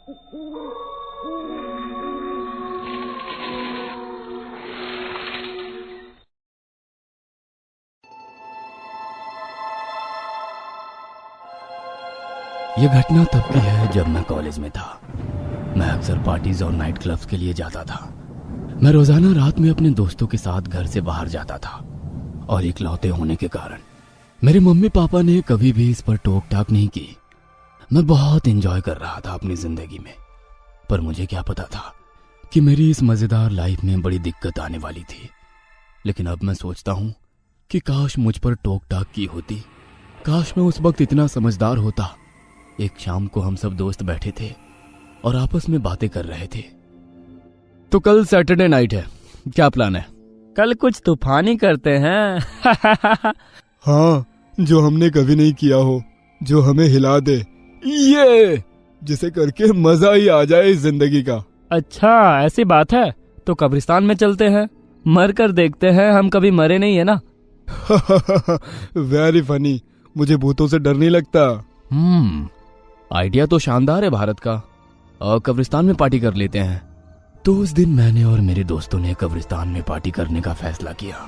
यह घटना तब की है जब मैं कॉलेज में था। मैं अक्सर पार्टीज और नाइट क्लब्स के लिए जाता था। मैं रोजाना रात में अपने दोस्तों के साथ घर से बाहर जाता था और इकलौते होने के कारण मेरे मम्मी पापा ने कभी भी इस पर टोक टाक नहीं की। मैं बहुत एंजॉय कर रहा था अपनी जिंदगी में, पर मुझे क्या पता था कि मेरी इस मजेदार लाइफ में बड़ी दिक्कत आने वाली थी। लेकिन अब मैं सोचता हूँ कि काश मुझ पर टोक टाक की होती, काश मैं उस वक्त इतना समझदार होता। एक शाम को हम सब दोस्त बैठे थे और आपस में बातें कर रहे थे। तो कल सैटरडे नाइट है, क्या प्लान है? कल कुछ तूफानी करते हैं। हाँ, जो हमने कभी नहीं किया हो, जो हमें हिला दे, ये जिसे करके मजा ही आ जाए इस जिंदगी का। अच्छा ऐसी बात है, तो कब्रिस्तान में चलते हैं, मर कर देखते हैं, हम कभी मरे नहीं है ना। वेरी फनी, मुझे भूतों से डर नहीं लगता। आइडिया तो शानदार है भारत का। और कब्रिस्तान में पार्टी कर लेते हैं। तो उस दिन मैंने और मेरे दोस्तों ने कब्रिस्तान में पार्टी करने का फैसला किया।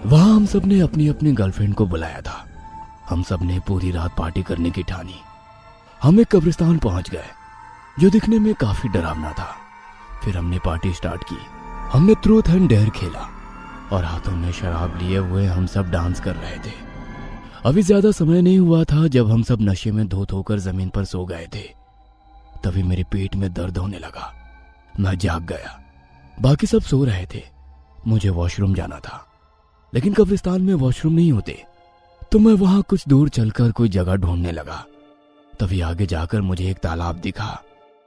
वहां हम सब ने अपनी अपनी गर्लफ्रेंड को बुलाया था। हम सब ने पूरी रात पार्टी करने की ठानी। हम एक कब्रिस्तान पहुंच गए जो दिखने में काफी डरावना था। फिर हमने पार्टी स्टार्ट की। हमने ट्रूथ एंड डेयर खेला और हाथों में शराब लिए हुए हम सब डांस कर रहे थे। अभी ज्यादा समय नहीं हुआ था जब हम सब नशे में धो धोकर जमीन पर सो गए थे। तभी मेरे पेट में दर्द होने लगा। मैं जाग गया। बाकी सब सो रहे थे। मुझे वॉशरूम जाना था, लेकिन कब्रिस्तान में वॉशरूम नहीं होते, तो मैं वहां कुछ दूर चलकर कोई जगह ढूंढने लगा। तभी आगे जाकर मुझे एक तालाब दिखा।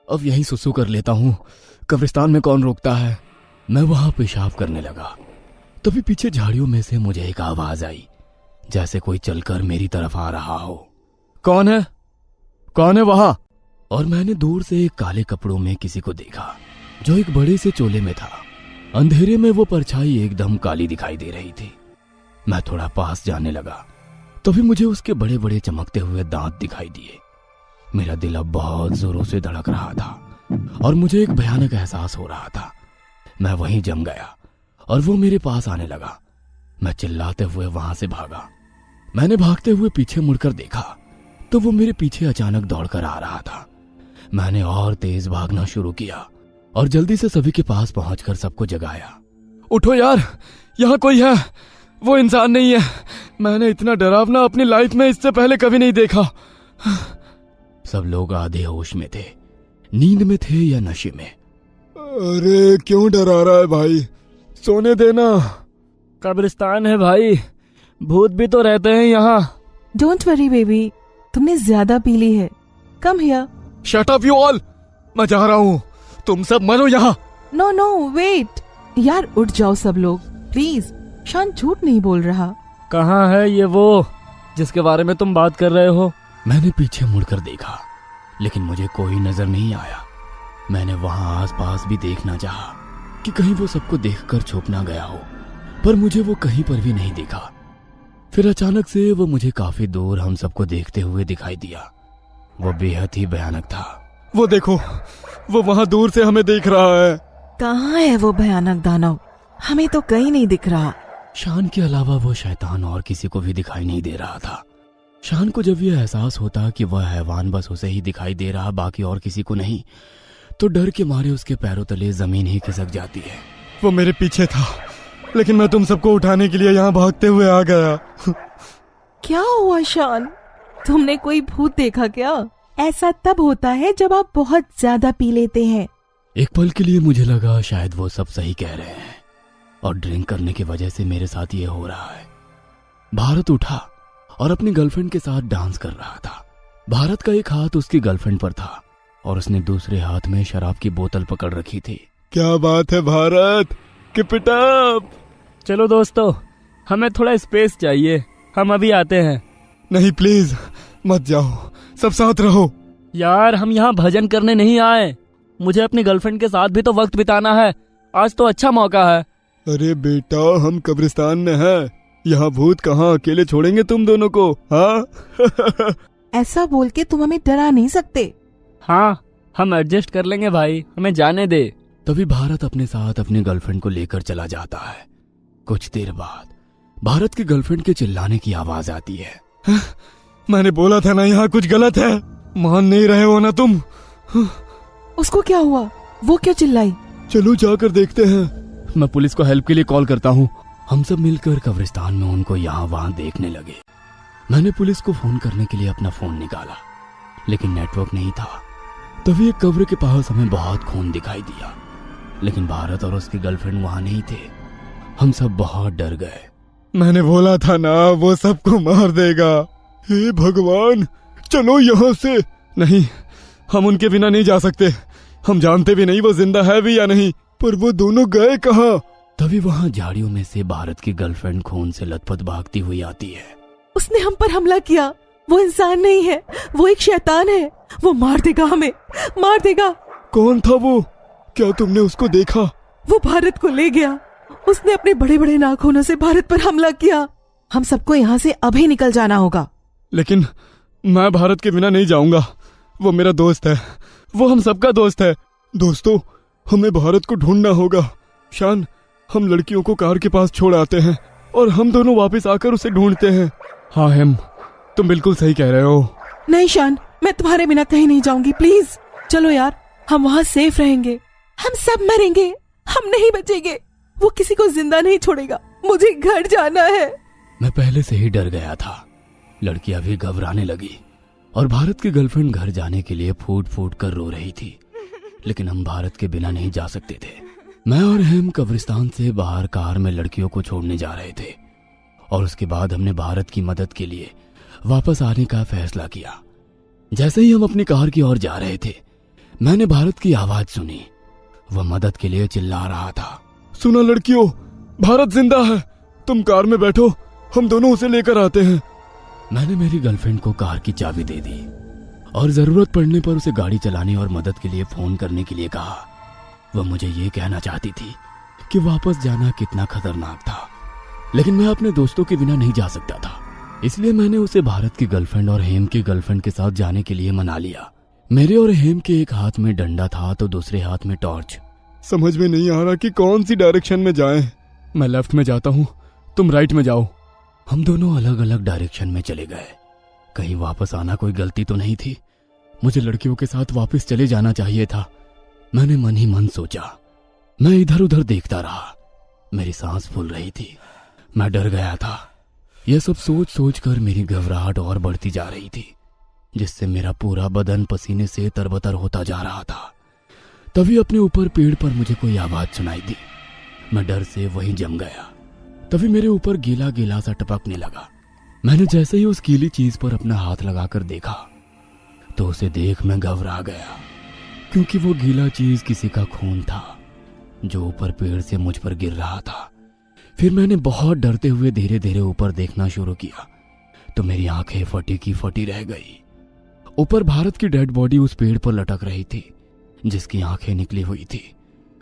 अब यहीं सुसु कर लेता हूं, कब्रिस्तान में कौन रोकता है। मैं वहां पेशाब करने लगा। तभी पीछे झाड़ियों में से मुझे एक आवाज आई, जैसे कोई चलकर मेरी तरफ आ रहा हो। कौन है? कौन है वहां? और मैंने दूर से एक काले कपड़ों में किसी को देखा जो एक बड़े से चोले में था। अंधेरे में वो परछाई एकदम काली दिखाई दे रही थी। मैं थोड़ा पास जाने लगा। तभी मुझे उसके बड़े बड़े चमकते हुए दांत दिखाई दिए। मेरा दिल अब बहुत जोरों से धड़क रहा था और मुझे एक भयानक एहसास हो रहा था। मैं वहीं जम गया और वो मेरे पास आने लगा। मैं चिल्लाते हुए वहां से भागा। मैंने भागते हुए पीछे मुड़कर देखा तो वो मेरे पीछे अचानक दौड़कर आ रहा था। मैंने और तेज भागना शुरू किया और जल्दी से सभी के पास पहुंचकर सबको जगाया। उठो यार, यहाँ कोई है, वो इंसान नहीं है। मैंने इतना डरावना अपनी लाइफ में इससे पहले कभी नहीं देखा। सब लोग आधे होश में थे, नींद में थे या नशे में। अरे क्यों डरा रहा है भाई, सोने देना। कब्रिस्तान है भाई, भूत भी तो रहते हैं यहाँ। डोंट वरी बेबी, तुमने ज्यादा पी ली है। Come here. Shut up you all, मैं जा रहा हूँ, तुम सब मरो यहाँ। नो नो वेट यार, उठ जाओ सब लोग प्लीज। शान झूठ नहीं बोल रहा। कहाँ है ये वो जिसके बारे में तुम बात कर रहे हो? मैंने पीछे मुड़कर देखा, लेकिन मुझे कोई नजर नहीं आया। मैंने वहां आसपास भी देखना चाहा कि कहीं वो सबको देखकर छुप ना गया हो, पर मुझे वो कहीं पर भी नहीं दिखा। फिर अचानक से वो मुझे काफी दूर हम सबको देखते हुए दिखाई दिया। वो बेहद ही भयानक था। वो देखो, वो वहां दूर से हमें देख रहा है। कहाँ है वो भयानक दानव? हमें तो कहीं नहीं दिख रहा। शान के अलावा वो शैतान और किसी को भी दिखाई नहीं दे रहा था। शान को जब यह एहसास होता कि वह हैवान बस उसे ही दिखाई दे रहा, बाकी और किसी को नहीं, तो डर के मारे उसके पैरों तले जमीन ही खिसक जाती है। वो मेरे पीछे था, लेकिन मैं तुम सबको उठाने के लिए यहाँ भागते हुए आ गया। क्या हुआ शान, तुमने कोई भूत देखा क्या? ऐसा तब होता है जब आप बहुत ज्यादा पी लेते हैं। एक पल के लिए मुझे लगा शायद वो सब सही कह रहे हैं और ड्रिंक करने की वजह से मेरे साथ ये हो रहा है। भारत उठा और अपनी गर्लफ्रेंड के साथ डांस कर रहा था। भारत का एक हाथ उसकी गर्लफ्रेंड पर था और उसने दूसरे हाथ में शराब की बोतल पकड़ रखी थी। क्या बात है भारत, कीप इट अप। चलो दोस्तों, हमें थोड़ा स्पेस चाहिए, हम अभी आते हैं। नहीं प्लीज मत जाओ, सब साथ रहो। यार हम यहाँ भजन करने नहीं आए, मुझे अपनी गर्लफ्रेंड के साथ भी तो वक्त बिताना है। आज तो अच्छा मौका है। अरे बेटा, हम कब्रिस्तान में हैं, यहाँ भूत कहाँ अकेले छोड़ेंगे तुम दोनों को, हाँ? ऐसा बोल के तुम हमें डरा नहीं सकते। हाँ, हम एडजस्ट कर लेंगे भाई, हमें जाने दे। तभी भारत अपने साथ अपनी गर्लफ्रेंड को लेकर चला जाता है। कुछ देर बाद भारत की गर्लफ्रेंड के चिल्लाने की आवाज आती है। मैंने बोला था ना यहाँ कुछ गलत है, मान नहीं रहे हो ना तुम। उसको क्या हुआ? वो क्यों चिल्लाई? चलो जाकर देखते हैं। मैं पुलिस को हेल्प के लिए कॉल करता हूँ। हम सब मिलकर कब्रिस्तान में उनको यहाँ वहां देखने लगे। मैंने पुलिस को फोन करने के लिए अपना फोन निकाला, लेकिन नेटवर्क नहीं था। तभी एक कब्र के पास हमें बहुत खून दिखाई दिया, लेकिन भारत और उसकी गर्लफ्रेंड वहां नहीं थे। हम सब बहुत डर गए। मैंने बोला था ना वो सबको मार देगा। हे भगवान, चलो यहाँ से। नहीं, हम उनके बिना नहीं जा सकते। हम जानते भी नहीं वो जिंदा है भी या नहीं, पर वो दोनों गए कहाँ? तभी वहां झाड़ियों में से भारत की गर्लफ्रेंड खून से लथपथ भागती हुई आती है। उसने हम पर हमला किया। वो इंसान नहीं है, वो एक शैतान है। वो मार देगा, हमें मार देगा। कौन था वो? क्या तुमने उसको देखा? वो भारत को ले गया। उसने अपने बड़े बड़े नाखूनों से भारत पर हमला किया। हम सबको यहाँ से अभी निकल जाना होगा। लेकिन मैं भारत के बिना नहीं जाऊंगा। वो मेरा दोस्त है, वो हम सबका दोस्त है। दोस्तों, हमें भारत को ढूंढना होगा। शान, हम लड़कियों को कार के पास छोड़ आते हैं और हम दोनों वापस आकर उसे ढूंढते हैं। हाँ हेम, तुम बिल्कुल सही कह रहे हो। नहीं शान, मैं तुम्हारे बिना कहीं नहीं जाऊंगी। प्लीज चलो यार, हम वहाँ सेफ रहेंगे। हम सब मरेंगे, हम नहीं बचेंगे। वो किसी को जिंदा नहीं छोड़ेगा। मुझे घर जाना है। मैं पहले से ही डर गया था। लड़कियां भी घबराने लगी और भारत की गर्लफ्रेंड घर जाने के लिए फूट फूट कर रो रही थी, लेकिन हम भारत के बिना नहीं जा सकते थे। मैं और हेम कब्रिस्तान से बाहर कार में लड़कियों को छोड़ने जा रहे थे और उसके बाद हमने भारत की मदद के लिए वापस आने का फैसला किया। जैसे ही हम अपनी कार की ओर जा रहे थे, मैंने भारत की आवाज सुनी। वह मदद के लिए चिल्ला रहा था। सुना लड़कियों, भारत जिंदा है। तुम कार में बैठो, हम दोनों उसे लेकर आते हैं। मैंने मेरी गर्लफ्रेंड को कार की चाबी दे दी और जरूरत पड़ने पर उसे गाड़ी चलाने और मदद के लिए फोन करने के लिए कहा। वह मुझे ये कहना चाहती थी कि वापस जाना कितना खतरनाक था, लेकिन मैं अपने दोस्तों के बिना नहीं जा सकता था। इसलिए मैंने उसे भारत की गर्लफ्रेंड और हेम की गर्लफ्रेंड के साथ जाने के लिए मना लिया। मेरे और हेम के एक हाथ में डंडा था तो दूसरे हाथ में टॉर्च। समझ में नहीं आ रहा कि कौन सी डायरेक्शन में जाएं। मैं लेफ्ट में जाता हूँ, तुम राइट में जाओ। हम दोनों अलग अलग डायरेक्शन में चले गए। कहीं वापस आना कोई गलती तो नहीं थी। मुझे लड़कियों के साथ वापस चले जाना चाहिए था। मैंने मन ही मन सोचा। मैं इधर उधर देखता रहा। मेरी सांस फूल रही थी। मैं डर गया था। यह सब सोच सोच कर मेरी घबराहट और बढ़ती जा रही थी, जिससे मेरा पूरा बदन पसीने से तरबतर होता जा रहा था। तभी अपने ऊपर पेड़ पर मुझे कोई आवाज सुनाई दी। मैं डर से वहीं जम गया। तभी मेरे ऊपर गीला गीला सा टपकने लगा। मैंने जैसे ही उस गीली चीज पर अपना हाथ लगाकर देखा तो उसे देख मैं घबरा गया, क्योंकि वो गीला चीज किसी का खून था जो ऊपर पेड़ से मुझ पर गिर रहा था। फिर मैंने बहुत डरते हुए धीरे धीरे ऊपर देखना शुरू किया तो मेरी आंखें फटी की फटी रह गई। ऊपर भारत की डेड बॉडी उस पेड़ पर लटक रही थी, जिसकी आंखें निकली हुई थी।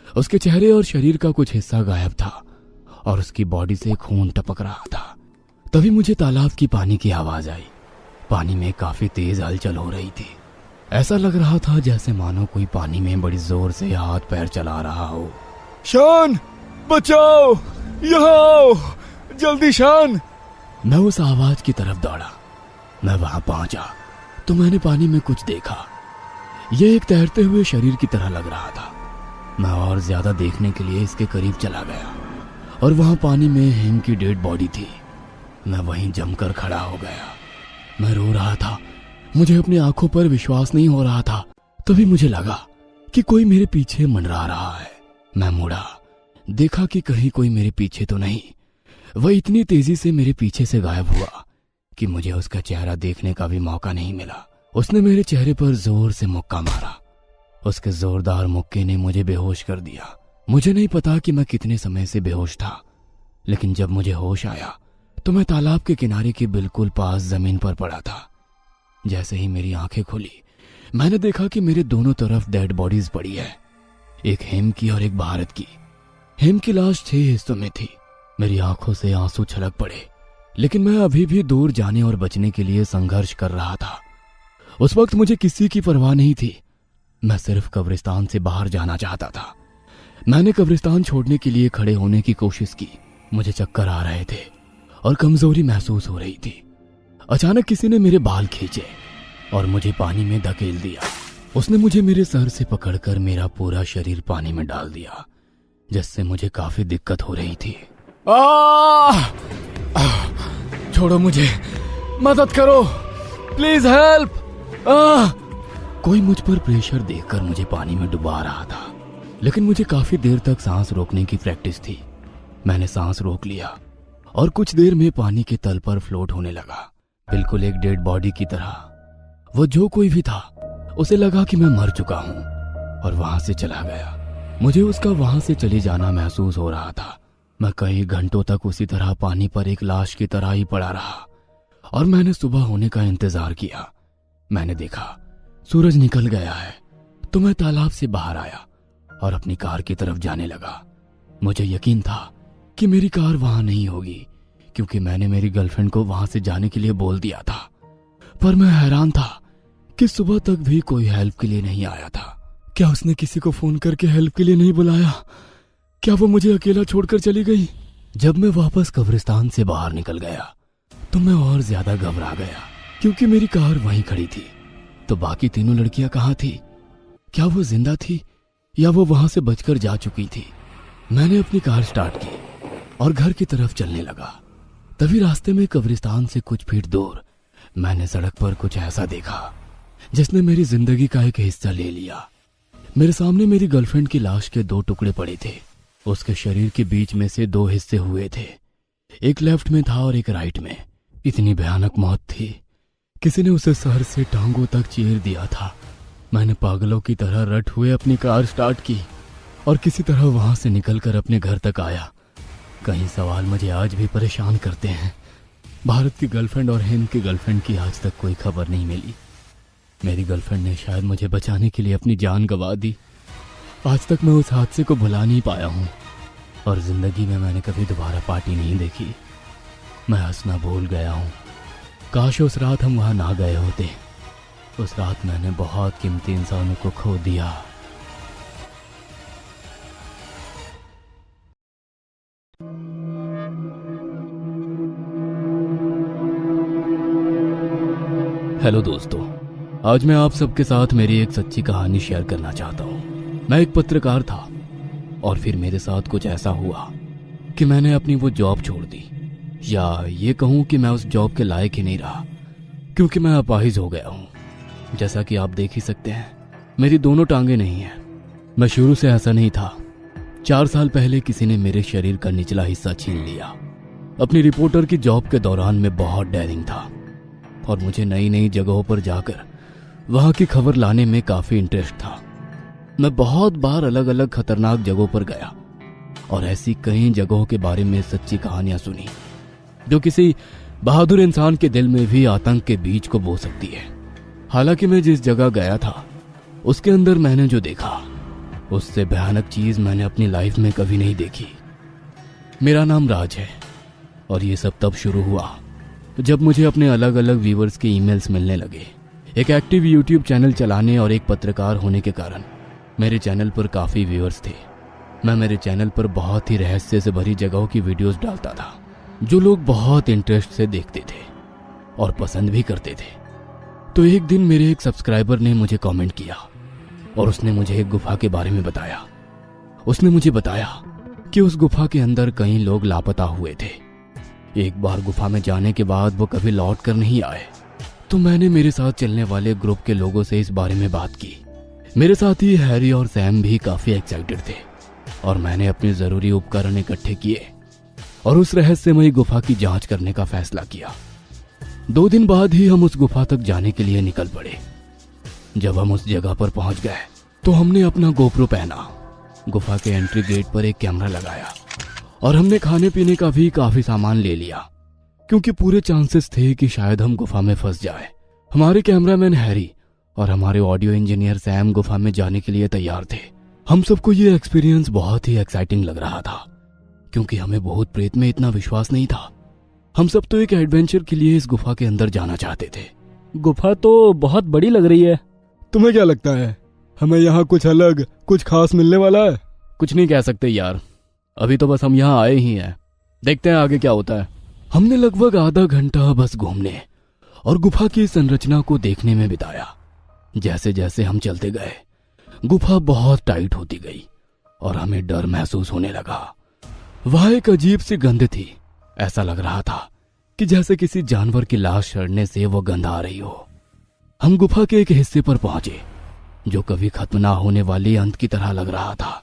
उसके चेहरे और शरीर का कुछ हिस्सा गायब था और उसकी बॉडी से खून टपक रहा था। तभी मुझे तालाब की पानी की आवाज आई। पानी में काफी तेज हलचल हो रही थी। ऐसा लग रहा था जैसे मानो कोई पानी में बड़ी जोर से हाथ पैर चला रहा हो। शान, बचाओ, यहाँ आओ, जल्दी शान। मैं उस आवाज की तरफ दौड़ा। मैं वहां पहुंचा तो मैंने पानी में कुछ देखा। यह एक तैरते हुए शरीर की तरह लग रहा था। मैं और ज्यादा देखने के लिए इसके करीब चला गया और वहां पानी में हेम की डेड बॉडी थी। मैं वहीं जमकर खड़ा हो गया। मैं रो रहा था। मुझे अपनी आंखों पर विश्वास नहीं हो रहा था। तभी मुझे लगा कि कोई मेरे पीछे मंडरा रहा है। मैं मुड़ा, देखा कि कहीं कोई मेरे पीछे तो नहीं। वह इतनी तेजी से मेरे पीछे से गायब हुआ कि मुझे उसका चेहरा देखने का भी मौका नहीं मिला। उसने मेरे चेहरे पर जोर से मुक्का मारा। उसके जोरदार मुक्के ने मुझे बेहोश कर दिया। मुझे नहीं पता कि मैं कितने समय से बेहोश था, लेकिन जब मुझे होश आया तो मैं तालाब के किनारे के बिल्कुल पास जमीन पर पड़ा था। जैसे ही मेरी आंखें खुली, मैंने देखा कि मेरे दोनों तरफ डेड बॉडीज पड़ी है, एक हेम की और एक भारत की। हेम की लाश 6 हिस्सों में थी। मेरी आंखों से आंसू छलक पड़े, लेकिन मैं अभी भी दूर जाने और बचने के लिए संघर्ष कर रहा था। उस वक्त मुझे किसी की परवाह नहीं थी। मैं सिर्फ कब्रिस्तान से बाहर जाना चाहता था। मैंने कब्रिस्तान छोड़ने के लिए खड़े होने की कोशिश की। मुझे चक्कर आ रहे थे और कमजोरी महसूस हो रही थी। अचानक किसी ने मेरे बाल खींचे और मुझे पानी में धकेल दिया। उसने मुझे मेरे सर से पकड़कर मेरा पूरा शरीर पानी में डाल दिया, जिससे मुझे काफी दिक्कत हो रही थी। छोड़ो मुझे, मदद करो, प्लीज हेल्प। कोई मुझ पर प्रेशर देखकर मुझे पानी में डुबा रहा था, लेकिन मुझे काफी देर तक सांस रोकने की प्रैक्टिस थी। मैंने सांस रोक लिया और कुछ देर में पानी के तल पर फ्लोट होने लगा, बिल्कुल एक डेड बॉडी की तरह। वो जो कोई भी था, उसे लगा कि मैं मर चुका हूं और वहां से चला गया। मुझे उसका वहां से चले जाना महसूस हो रहा था। मैं कई घंटों तक उसी तरह पानी पर एक लाश की तरह ही पड़ा रहा और मैंने सुबह होने का इंतजार किया। मैंने देखा सूरज निकल गया है, तो मैं तालाब से बाहर आया और अपनी कार की तरफ जाने लगा। मुझे यकीन था कि मेरी कार वहां नहीं होगी, क्योंकि मैंने मेरी गर्लफ्रेंड को वहां से जाने के लिए बोल दिया था। पर मैं हैरान था कि सुबह तक भी कोई हेल्प के लिए नहीं आया था। क्या उसने किसी को फोन करके हेल्प के लिए नहीं बुलाया? क्या वो मुझे अकेला छोड़कर चली गई? जब मैं वापस कब्रिस्तान से बाहर निकल गया तो मैं और ज्यादा घबरा गया, क्योंकि मेरी कार वहीं खड़ी थी। तो बाकी तीनों लड़कियां कहाँ थी? क्या वो जिंदा थी या वो वहां से बचकर जा चुकी थी? मैंने अपनी कार स्टार्ट की और घर की तरफ चलने लगा। तभी रास्ते में कब्रिस्तान से कुछ फीट दूर मैंने सड़क पर कुछ ऐसा देखा जिसने मेरी जिंदगी का एक हिस्सा ले लिया। मेरे सामने मेरी गर्लफ्रेंड की लाश के 2 टुकड़े पड़े थे। उसके शरीर के बीच में से 2 हिस्से हुए थे, एक लेफ्ट में था और एक राइट में। इतनी भयानक मौत थी, किसी ने उसे सर से टांगों तक चीर दिया था। मैंने पागलों की तरह रट हुए अपनी कार स्टार्ट की और किसी तरह वहां से निकलकर अपने घर तक आया। कई सवाल मुझे आज भी परेशान करते हैं। भारत की गर्लफ्रेंड और हिंद की गर्लफ्रेंड की आज तक कोई खबर नहीं मिली। मेरी गर्लफ्रेंड ने शायद मुझे बचाने के लिए अपनी जान गंवा दी। आज तक मैं उस हादसे को भुला नहीं पाया हूँ और जिंदगी में मैंने कभी दोबारा पार्टी नहीं देखी। मैं हंसना भूल गया हूँ। काश उस रात हम वहां ना गए होते। उस रात मैंने बहुत कीमती इंसानों को खो दिया। हेलो दोस्तों, आज मैं आप सबके साथ मेरी एक सच्ची कहानी शेयर करना चाहता हूँ। मैं एक पत्रकार था और फिर मेरे साथ कुछ ऐसा हुआ कि मैंने अपनी वो जॉब छोड़ दी, या ये कहूँ कि मैं उस जॉब के लायक ही नहीं रहा, क्योंकि मैं अपाहिज हो गया हूँ। जैसा कि आप देख ही सकते हैं, मेरी दोनों टांगे नहीं हैं। मैं शुरू से ऐसा नहीं था। 4 साल पहले किसी ने मेरे शरीर का निचला हिस्सा छीन लिया। अपनी रिपोर्टर की जॉब के दौरान मैं बहुत डेयरिंग था और मुझे नई नई जगहों पर जाकर वहां की खबर लाने में काफी इंटरेस्ट था। मैं बहुत बार अलग अलग खतरनाक जगहों पर गया और ऐसी कई जगहों के बारे में सच्ची कहानियां सुनी जो किसी बहादुर इंसान के दिल में भी आतंक के बीज को बो सकती है। हालांकि मैं जिस जगह गया था उसके अंदर मैंने जो देखा, उससे भयानक चीज मैंने अपनी लाइफ में कभी नहीं देखी। मेरा नाम राज है और ये सब तब शुरू हुआ जब मुझे अपने अलग अलग व्यूअर्स के ईमेल्स मिलने लगे। एक एक्टिव यूट्यूब चैनल चलाने और एक पत्रकार होने के कारण मेरे चैनल पर काफ़ी व्यूअर्स थे। मैं मेरे चैनल पर बहुत ही रहस्य से भरी जगहों की वीडियोस डालता था जो लोग बहुत इंटरेस्ट से देखते थे और पसंद भी करते थे। तो एक दिन मेरे एक सब्सक्राइबर ने मुझे कमेंट किया और उसने मुझे एक गुफा के बारे में बताया। उसने मुझे बताया कि उस गुफा के अंदर कई लोग लापता हुए थे। एक बार गुफा में जाने के बाद वो कभी लौट कर नहीं आए। तो मैंने मेरे साथ चलने वाले ग्रुप के लोगों से इस बारे में बात की। मेरे साथी हैरी और सैम भी काफी एक्साइटेड थे और मैंने अपने जरूरी उपकरण इकट्ठे किए और उस रहस्यमयी गुफा की जांच करने का फैसला किया। 2 दिन बाद ही हम उस गुफा तक जाने के लिए निकल पड़े। जब हम उस जगह पर पहुंच गए तो हमने अपना गोप्रो पहना, गुफा के एंट्री गेट पर एक कैमरा लगाया और हमने खाने पीने का भी काफी सामान ले लिया, क्योंकि पूरे चांसेस थे कि शायद हम गुफा में फंस जाए। हमारे कैमरामैन हैरी और हमारे ऑडियो इंजीनियर सैम गुफा में जाने के लिए तैयार थे। हम सबको ये एक्सपीरियंस बहुत ही एक्साइटिंग लग रहा था, क्योंकि हमें भूत प्रेत में इतना विश्वास नहीं था। हम सब तो एक एडवेंचर के लिए इस गुफा के अंदर जाना चाहते थे। गुफा तो बहुत बड़ी लग रही है। तुम्हें क्या लगता है, हमें यहाँ कुछ अलग, कुछ खास मिलने वाला है? कुछ नहीं कह सकते यार, अभी तो बस हम यहाँ आए ही हैं, देखते हैं आगे क्या होता है। हमने लगभग आधा घंटा बस घूमने और गुफा की संरचना को देखने में बिताया। जैसे जैसे हम चलते गए गुफा बहुत टाइट होती गई और हमें डर महसूस होने लगा। वहां एक अजीब सी गंध थी, ऐसा लग रहा था कि जैसे किसी जानवर की लाश सड़ने से वो गंध आ रही हो। हम गुफा के एक हिस्से पर पहुंचे जो कभी खत्म ना होने वाली अंत की तरह लग रहा था,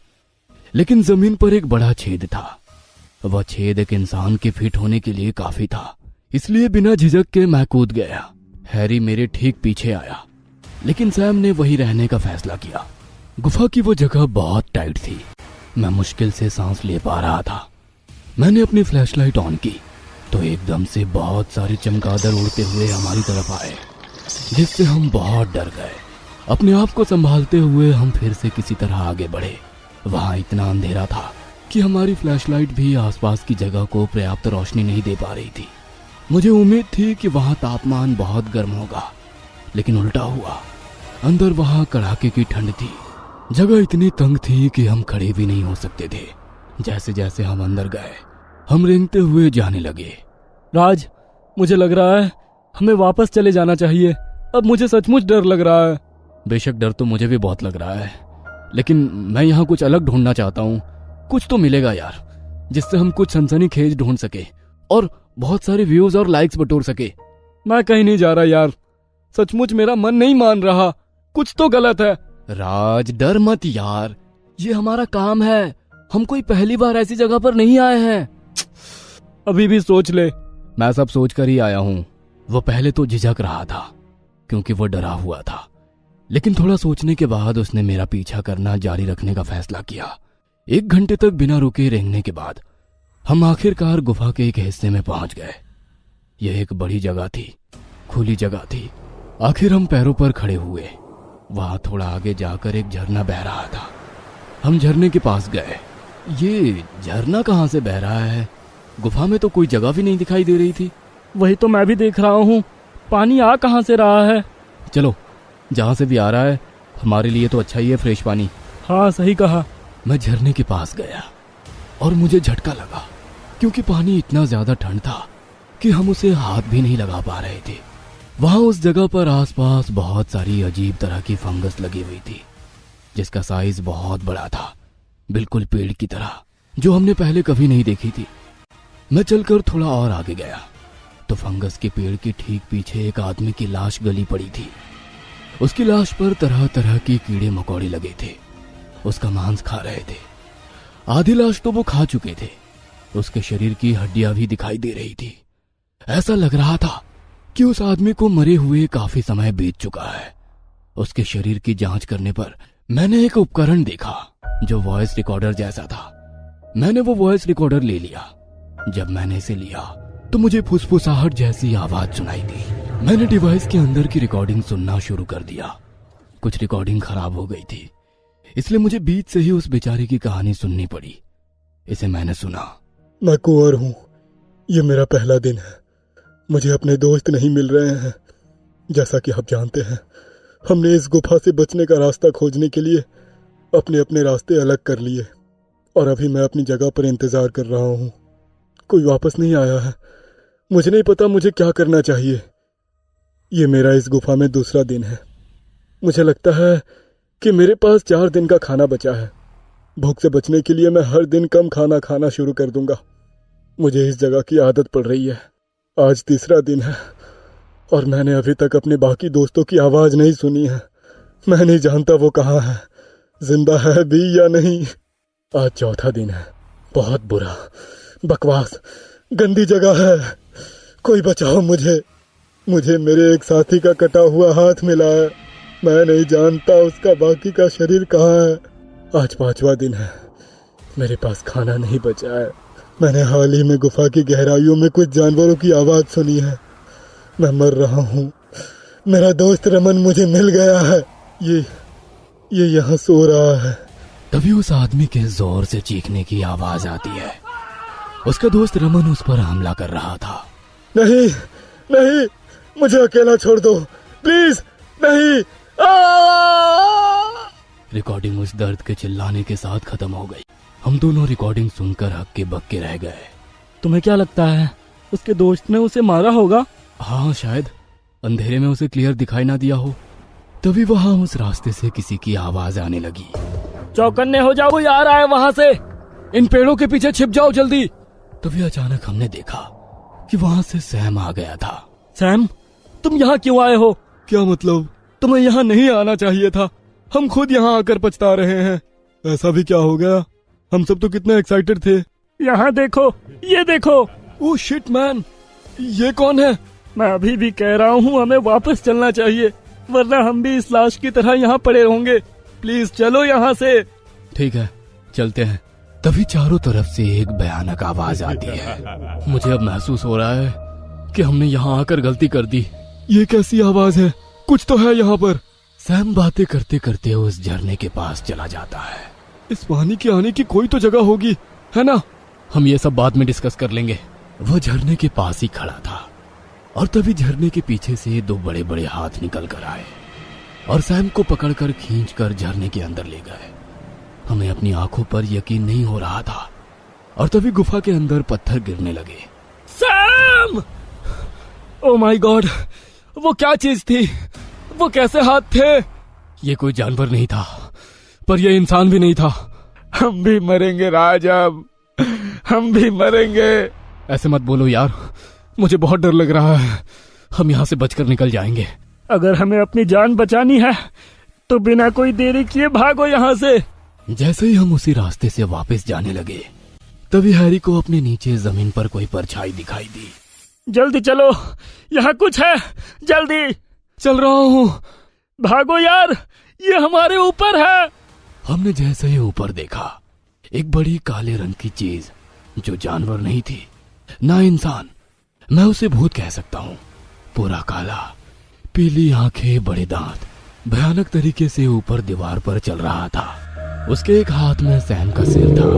लेकिन जमीन पर एक बड़ा छेद था। वह छेद एक इंसान के फिट होने के लिए काफी था, इसलिए बिना झिझक के मैं कूद गया। हैरी मेरे ठीक पीछे आया, लेकिन सैम ने वही रहने का फैसला किया। गुफा की वो जगह बहुत टाइट थी, मैं मुश्किल से सांस ले पा रहा था। मैंने अपनी फ्लैशलाइट ऑन की तो एकदम से बहुत सारे चमगादड़ उड़ते हुए हमारी तरफ आए, जिससे हम बहुत डर गए। अपने आप को संभालते हुए हम फिर से किसी तरह आगे बढ़े। वहां इतना अंधेरा था कि हमारी फ्लैशलाइट भी आसपास की जगह को पर्याप्त रोशनी नहीं दे पा रही थी। मुझे उम्मीद थी कि वहां तापमान बहुत गर्म होगा, लेकिन उल्टा हुआ। अंदर वहां कड़ाके की ठंड थी। जगह इतनी तंग थी कि हम खड़े भी नहीं हो सकते थे। जैसे जैसे हम अंदर गए हम रेंगते हुए जाने लगे। राज, मुझे लग रहा है हमें वापस चले जाना चाहिए। अब मुझे सचमुच डर लग रहा है। बेशक डर तो मुझे भी बहुत लग रहा है, लेकिन मैं यहाँ कुछ अलग ढूंढना चाहता हूँ। कुछ तो मिलेगा यार, जिससे हम कुछ सनसनीखेज ढूंढ सके और बहुत सारे व्यूज और लाइक्स बटोर सके। मैं कहीं नहीं जा रहा यार, सचमुच मेरा मन नहीं मान रहा, कुछ तो गलत है। राज डर मत यार, ये हमारा काम है, हम कोई पहली बार ऐसी जगह पर नहीं आए हैं। अभी भी सोच ले। मैं सब सोच कर ही आया हूँ। वो पहले तो झिझक रहा था क्योंकि वो डरा हुआ था, लेकिन थोड़ा सोचने के बाद उसने मेरा पीछा करना जारी रखने का फैसला किया। 1 घंटे तक बिना रुके रेंगने के बाद हम आखिरकार गुफा के एक हिस्से में पहुंच गए। यह एक बड़ी जगह थी, खुली जगह थी। आखिर हम पैरों पर खड़े हुए। वहां थोड़ा आगे जाकर एक झरना बह रहा था। हम झरने के पास गए। ये झरना कहाँ से बह रहा है? गुफा में तो कोई जगह भी नहीं दिखाई दे रही थी। वही तो मैं भी देख रहा हूँ, पानी आ कहाँ से रहा है? चलो, जहां से भी आ रहा है हमारे लिए तो अच्छा ही है, फ्रेश पानी। हाँ सही कहा। मैं झरने के पास गया और मुझे झटका लगा क्योंकि पानी इतना ज्यादा ठंड था कि हम उसे हाथ भी नहीं लगा पा रहे थे। वहां उस जगह पर आसपास बहुत सारी अजीब तरह की फंगस लगी हुई थी, जिसका साइज बहुत बड़ा था, बिल्कुल पेड़ की तरह, जो हमने पहले कभी नहीं देखी थी। मैं चलकर थोड़ा और आगे गया तो फंगस के पेड़ के ठीक पीछे एक आदमी की लाश गली पड़ी थी। उसकी लाश पर तरह तरह के कीड़े मकोड़े लगे थे, उसका मांस खा रहे थे। आधी लाश तो वो खा चुके थे, उसके शरीर की हड्डियां भी दिखाई दे रही थी। ऐसा लग रहा था कि उस आदमी को मरे हुए काफी समय बीत चुका है। उसके शरीर की जांच करने पर मैंने एक उपकरण देखा जो वॉइस रिकॉर्डर जैसा था। मैंने वो वॉइस रिकॉर्डर ले लिया। जब मैंने इसे लिया तो मुझे फुसफुसाहट जैसी आवाज सुनाई दी। मैंने डिवाइस के अंदर की रिकॉर्डिंग सुनना शुरू कर दिया। कुछ रिकॉर्डिंग खराब हो गई थी, इसलिए मुझे बीच से ही उस बेचारे की कहानी सुननी पड़ी। इसे मैंने सुना। मैं कुंवर हूँ, ये मेरा पहला दिन है। मुझे अपने दोस्त नहीं मिल रहे हैं। जैसा कि आप जानते हैं, हमने इस गुफा से बचने का रास्ता खोजने के लिए अपने अपने रास्ते अलग कर लिए और अभी मैं अपनी जगह पर इंतजार कर रहा हूँ। कोई वापस नहीं आया है। मुझे नहीं पता मुझे क्या करना चाहिए। ये मेरा इस गुफा में दूसरा दिन है। मुझे लगता है कि मेरे पास 4 दिन का खाना बचा है। भूख से बचने के लिए मैं हर दिन कम खाना खाना शुरू कर दूंगा। मुझे इस जगह की आदत पड़ रही है। आज तीसरा दिन है और मैंने अभी तक अपने बाकी दोस्तों की आवाज नहीं सुनी है। मैं नहीं जानता वो कहाँ है, जिंदा है भी या नहीं। आज चौथा दिन है। बहुत बुरा, बकवास, गंदी जगह है। कोई बचाओ मुझे। मुझे मेरे एक साथी का कटा हुआ हाथ मिला है। मैं नहीं जानता उसका बाकी का शरीर कहाँ है। आज 5वां दिन है। मेरे पास खाना नहीं बचा है। मैंने हाल ही में गुफा की गहराइयों में कुछ जानवरों की आवाज सुनी है। मैं मर रहा हूँ। मेरा दोस्त रमन मुझे मिल गया है। ये यहाँ सो रहा है। तभी उस आदमी के जोर से चीखने की आवाज आती है। उसका दोस्त रमन उस पर हमला कर रहा था। नहीं नहीं, मुझे अकेला छोड़ दो प्लीज। नहीं। रिकॉर्डिंग उस दर्द के चिल्लाने के साथ खत्म हो गई। हम दोनों रिकॉर्डिंग सुनकर हक्के बक्के रह गए। तुम्हें क्या लगता है उसके दोस्त ने उसे मारा होगा? हाँ शायद, अंधेरे में उसे क्लियर दिखाई ना दिया हो। तभी वहां उस रास्ते से किसी की आवाज आने लगी। चौकन्ने हो जाओ, कोई आ रहा है वहां से। इन पेड़ों के पीछे छिप जाओ जल्दी। तभी अचानक हमने देखा कि वहां से सैम आ गया था। सैम, तुम यहाँ क्यों आए हो? क्या मतलब? तुम्हें यहाँ नहीं आना चाहिए था। हम खुद यहाँ आकर पछता रहे हैं। ऐसा भी क्या हो गया? हम सब तो कितने एक्साइटेड थे। यहाँ देखो, ये देखो। ओह शिट मैन, ये कौन है? मैं अभी भी कह रहा हूँ हमें वापस चलना चाहिए, वरना हम भी इस लाश की तरह यहाँ पड़े होंगे। प्लीज चलो यहाँ से। ठीक है, चलते हैं। तभी चारों तरफ से एक भयानक आवाज आती है। मुझे अब महसूस हो रहा है कि हमने यहाँ आकर गलती कर दी। ये कैसी आवाज है? कुछ तो है यहाँ पर। सैम बातें करते करते उस झरने के पास चला जाता है। इस पानी के आने की कोई तो जगह होगी, है ना? हम ये सब बाद में डिस्कस कर लेंगे। वो झरने के पास ही खड़ा था और तभी झरने के पीछे से दो बड़े बड़े हाथ निकल कर आए और सैम को पकड़कर खींचकर झरने के अंदर ले गए। हमें अपनी आंखों पर यकीन नहीं हो रहा था और तभी गुफा के अंदर पत्थर गिरने लगे। सैम! ओह माय गॉड, वो क्या चीज थी? वो कैसे हाथ थे? ये कोई जानवर नहीं था, पर यह इंसान भी नहीं था। हम भी मरेंगे राज, अब हम भी मरेंगे। ऐसे मत बोलो यार, मुझे बहुत डर लग रहा है। हम यहाँ से बचकर निकल जाएंगे। अगर हमें अपनी जान बचानी है तो बिना कोई देरी किए भागो यहाँ से। जैसे ही हम उसी रास्ते से वापस जाने लगे तभी हैरी को अपने नीचे जमीन पर कोई परछाई दिखाई दी। जल्दी चलो, यहाँ कुछ है, जल्दी। चल रहा हूँ। भागो यार, ये हमारे ऊपर है। हमने जैसे ही ऊपर देखा एक बड़ी काले रंग की चीज, जो जानवर नहीं थी ना इंसान, मैं उसे भूत कह सकता हूँ। पूरा काला, पीली आंखें, बड़े दांत, भयानक तरीके से ऊपर दीवार पर चल रहा था। उसके एक हाथ में सैम का सिर था।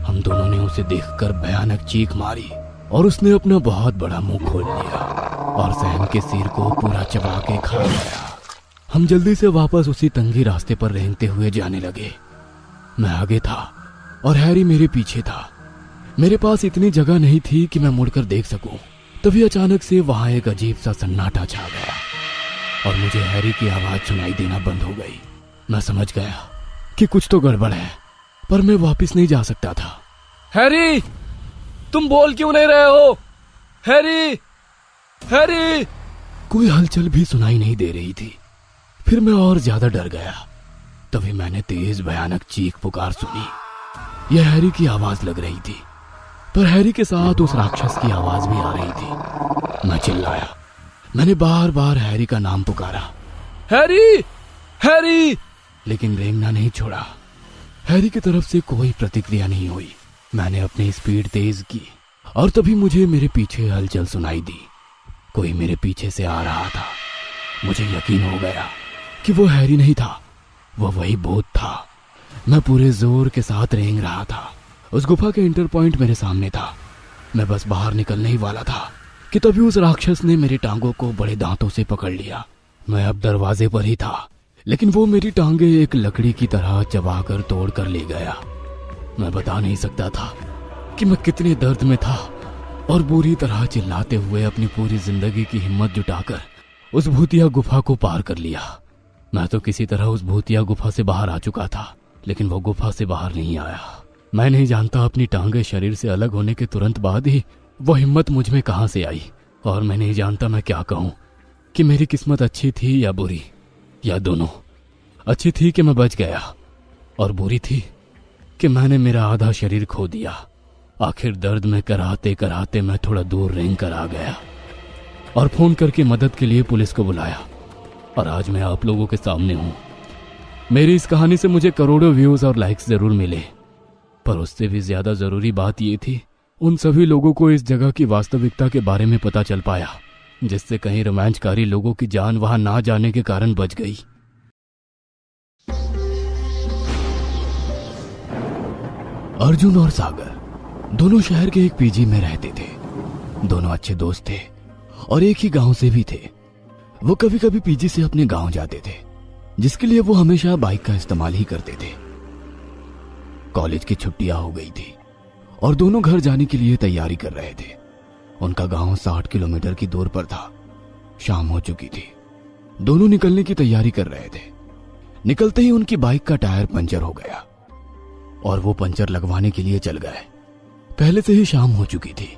हम दोनों ने उसे देखकर भयानक चीख मारी और उसने अपना बहुत बड़ा मुंह खोल लिया और सैम के सिर को पूरा चबा के खा गया। हम जल्दी से वापस उसी तंगी रास्ते पर रेंगते हुए जाने लगे। मैं आगे था और हैरी मेरे पीछे था। मेरे पास इतनी जगह नहीं थी कि मैं मुड़कर देख सकूं। तभी अचानक से वहां एक अजीब सा सन्नाटा छा गया और मुझे हैरी की आवाज सुनाई देना बंद हो गई। मैं समझ गया कि कुछ तो गड़बड़ है, पर मैं वापस नहीं जा सकता था। हैरी, तुम बोल क्यों नहीं रहे हो? Harry, Harry! कोई हलचल भी सुनाई नहीं दे रही थी। फिर मैं और ज्यादा डर गया। तभी मैंने तेज भयानक चीख पुकार सुनी। यह हैरी की आवाज लग रही थी, पर हैरी के साथ उस राक्षस की आवाज भी आ रही थी। मैं चिल्लाया। मैंने बार बार हैरी का नाम पुकारा, हैरी, हैरी! लेकिन रेंगना नहीं छोड़ा। हैरी की तरफ से कोई प्रतिक्रिया नहीं हुई। मैंने अपनी स्पीड तेज की और तभी मुझे मेरे पीछे हलचल सुनाई दी। कोई मेरे पीछे से आ रहा था। मुझे यकीन हो गया कि वो हैरी नहीं था, वो वही भूत था। मैं पूरे जोर के साथ रेंग रहा था। उस गुफा के इंटर पॉइंट मेरे सामने था। मैं बस बाहर निकलने ही वाला था कि तभी उस राक्षस ने मेरी टांगों को बड़े दांतों से पकड़ लिया। मैं अब दरवाजे पर ही था, लेकिन वो मेरी टांगे एक लकड़ी की तरह चबाकर तोड़ कर ले गया। मैं बता नहीं सकता था कि मैं कितने दर्द में था और बुरी तरह चिल्लाते हुए अपनी पूरी जिंदगी की हिम्मत जुटाकर उस भूतिया गुफा को पार कर लिया। मैं तो किसी तरह उस भूतिया गुफा से बाहर आ चुका था, लेकिन वो गुफा से बाहर नहीं आया। मैं नहीं जानता अपनी टांगे शरीर से अलग होने के तुरंत बाद ही वो हिम्मत मुझ में कहां से आई, और मैं नहीं जानता मैं क्या कहूं कि मेरी किस्मत अच्छी थी या बुरी, या दोनों। अच्छी थी कि मैं बच गया और बुरी थी कि मैंने मेरा आधा शरीर खो दिया। आखिर दर्द में कराहते कराहते मैं थोड़ा दूर रेंग कर आ गया और फोन करके मदद के लिए पुलिस को बुलाया, और आज मैं आप लोगों के सामने हूं। मेरी इस कहानी से मुझे करोड़ों व्यूज और लाइक्स जरूर मिले, पर उससे भी ज्यादा जरूरी बात यह थी उन सभी लोगों को इस जगह की वास्तविकता के बारे में पता चल पाया, जिससे कहीं रोमांचकारी लोगों की जान वहां ना जाने के कारण बच गई। अर्जुन और सागर दोनों शहर के एक पीजी में रहते थे। दोनों अच्छे दोस्त थे और एक ही गांव से भी थे। वो कभी कभी पीजी से अपने गांव जाते थे। जिसके लिए वो हमेशा बाइक का इस्तेमाल ही करते थे। कॉलेज की छुट्टियां हो गई थी और दोनों घर जाने के लिए तैयारी कर रहे थे। उनका गांव 60 किलोमीटर की दूर पर था। शाम हो चुकी थी। दोनों निकलने की तैयारी कर रहे थे। निकलते ही उनकी बाइक का टायर पंचर हो गया और वो पंचर लगवाने के लिए चल गए। पहले से ही शाम हो चुकी थी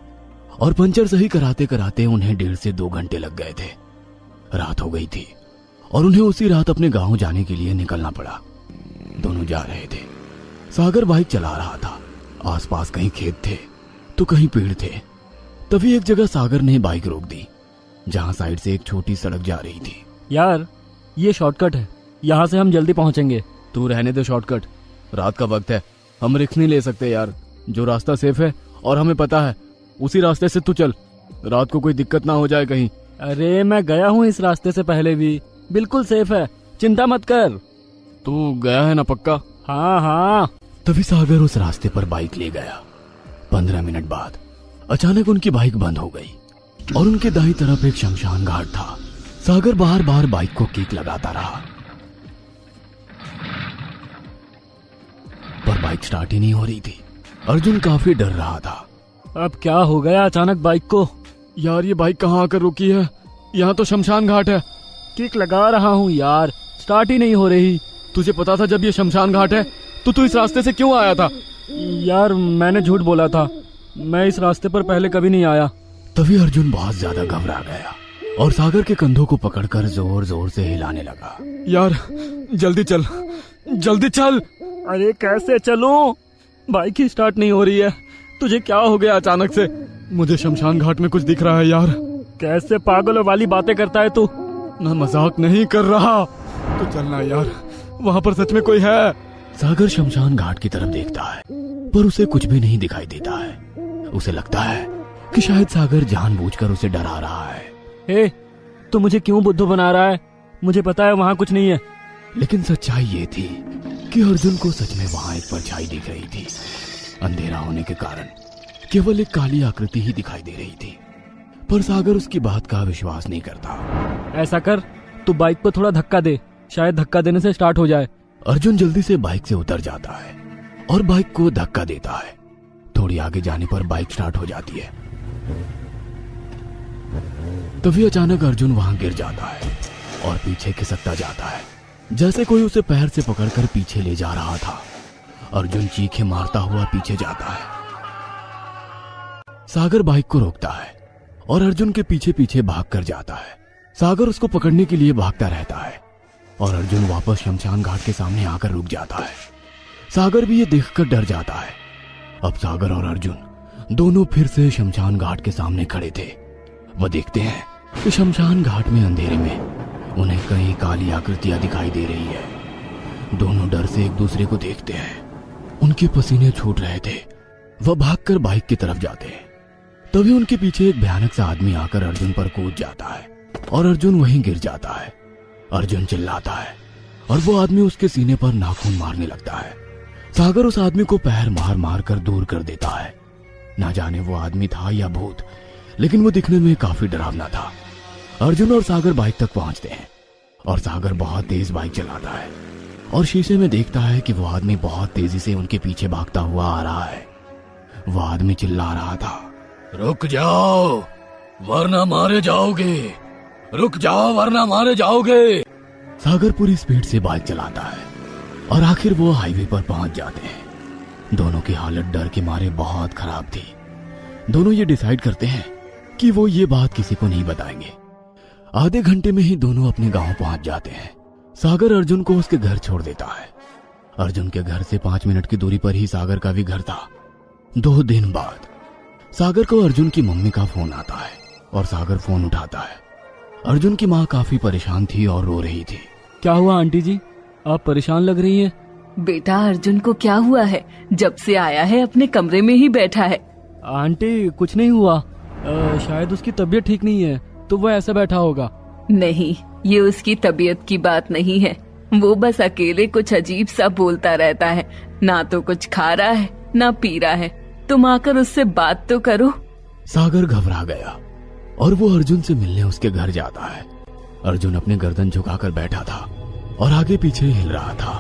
और पंचर सही कराते कराते उन्हें 1.5 से 2 घंटे लग गए थे। रात हो गई थी और उन्हें उसी रात अपने गांव जाने के लिए निकलना पड़ा। दोनों जा रहे थे। सागर बाइक चला रहा था। आसपास कहीं खेत थे तो कहीं पेड़ थे। तभी एक जगह सागर ने बाइक रोक दी जहां साइड से एक छोटी सड़क जा रही थी। यार ये शॉर्टकट है, यहाँ से हम जल्दी पहुंचेंगे। तू रहने दे शॉर्टकट, रात का वक्त है, हम रिस्क नहीं ले सकते यार। जो रास्ता सेफ है और हमें पता है उसी रास्ते से तू चल। रात को कोई दिक्कत ना हो जाए कहीं। अरे मैं गया हूँ इस रास्ते से पहले भी, बिल्कुल सेफ है, चिंता मत कर। तू गया है ना पक्का? हाँ हाँ। तभी सागर उस रास्ते पर बाइक ले गया। 15 मिनट बाद अचानक उनकी बाइक बंद हो गई और उनके दाईं तरफ एक शमशान घाट था। सागर बार बार बाइक को किक लगाता रहा पर बाइक स्टार्ट ही नहीं हो रही थी। अर्जुन काफी डर रहा था। अब क्या हो गया अचानक बाइक को? यार ये बाइक कहाँ आकर रुकी है? यहाँ तो शमशान घाट है। किक लगा रहा हूँ यार, स्टार्ट ही नहीं हो रही। तुझे पता था जब ये शमशान घाट है तो तू इस रास्ते से क्यों आया था? यार मैंने झूठ बोला था, मैं इस रास्ते पर पहले कभी नहीं आया। तभी अर्जुन बहुत ज्यादा घबरा गया और सागर के कंधों को पकड़कर जोर जोर से हिलाने लगा। यार जल्दी चल, जल्दी चल। अरे कैसे चलूं? बाइक ही स्टार्ट नहीं हो रही है। तुझे क्या हो गया अचानक से? मुझे शमशान घाट में कुछ दिख रहा है यार। कैसे पागलों वाली बातें करता है तू? मैं मजाक नहीं कर रहा। तो चलना यार, वहाँ पर सच में कोई है। सागर शमशान घाट की तरफ देखता है पर उसे कुछ भी नहीं दिखाई देता है। उसे लगता है कि शायद सागर जानबूझकर उसे डरा रहा है। हे, तू मुझे क्यों बुद्धू बना रहा है? मुझे पता है वहाँ कुछ नहीं है। लेकिन सच्चाई ये थी कि अर्जुन को सच में वहाँ एक परछाई दिख रही थी। अंधेरा होने के कारण केवल एक काली आकृति ही दिखाई दे रही थी पर सागर उसकी बात का विश्वास नहीं करता। ऐसा कर, तू बाइक को थोड़ा धक्का दे, शायद धक्का देने से स्टार्ट हो जाए। अर्जुन जल्दी से बाइक से उतर जाता है और बाइक को धक्का देता है। थोड़ी आगे जाने पर बाइक स्टार्ट हो जाती है। तभी अचानक अर्जुन वहां गिर जाता है और पीछे खिसकता जाता है जैसे कोई उसे पैर से पकड़कर पीछे ले जा रहा था। अर्जुन चीखें मारता हुआ पीछे जाता है। सागर बाइक को रोकता है और अर्जुन के पीछे पीछे भाग कर जाता है। सागर उसको पकड़ने के लिए भागता रहता है और अर्जुन वापस शमशान घाट के सामने आकर रुक जाता है। सागर भी ये देखकर डर जाता है। अब सागर और अर्जुन दोनों फिर से शमशान घाट के सामने खड़े थे। वह देखते हैं कि शमशान घाट में अंधेरे में उन्हें कई काली आकृतियां दिखाई दे रही है। दोनों डर से एक दूसरे को देखते हैं। उनके पसीने छूट रहे थे। वह भागकर बाइक की तरफ जाते हैं। तभी उनके पीछे एक भयानक सा आदमी आकर अर्जुन पर कूद जाता है और अर्जुन वहीं गिर जाता है। अर्जुन चिल्लाता है और वो आदमी उसके सीने पर नाखून मारने लगता है। सागर उस आदमी को पैर मार मार कर दूर कर देता है। ना जाने वो आदमी था या भूत, लेकिन वो दिखने में काफी डरावना था। अर्जुन और सागर बाइक तक पहुंचते हैं और सागर बहुत तेज बाइक चलाता है और शीशे में देखता है कि वो आदमी बहुत तेजी से उनके पीछे भागता हुआ आ रहा है। वो आदमी चिल्ला रहा था, रुक जाओ वरना मारे जाओगे, रुक जाओ वरना मारे जाओगे। सागर पूरी स्पीड से बाइक चलाता है और आखिर वो हाईवे पर पहुंच जाते हैं। दोनों की हालत डर के मारे बहुत खराब थी। दोनों ये डिसाइड करते हैं कि वो ये बात किसी को नहीं बताएंगे। आधे घंटे में ही दोनों अपने गांव पहुंच जाते हैं। सागर अर्जुन को उसके घर छोड़ देता है। अर्जुन के घर से 5 मिनट की दूरी पर ही सागर का भी घर था। 2 दिन बाद सागर को अर्जुन की मम्मी का फोन आता है और सागर फोन उठाता है। अर्जुन की माँ काफी परेशान थी और रो रही थी। क्या हुआ आंटी जी, आप परेशान लग रही हैं? बेटा अर्जुन को क्या हुआ है? जब से आया है अपने कमरे में ही बैठा है। आंटी कुछ नहीं हुआ, शायद उसकी तबीयत ठीक नहीं है तो वह ऐसा बैठा होगा। नहीं, ये उसकी तबीयत की बात नहीं है। वो बस अकेले कुछ अजीब सा बोलता रहता है। ना तो कुछ खा रहा है ना पी रहा है। तुम आकर उससे बात तो करो। सागर घबरा गया और वो अर्जुन से मिलने उसके घर जाता है। अर्जुन अपने गर्दन झुकाकर बैठा था और आगे पीछे हिल रहा था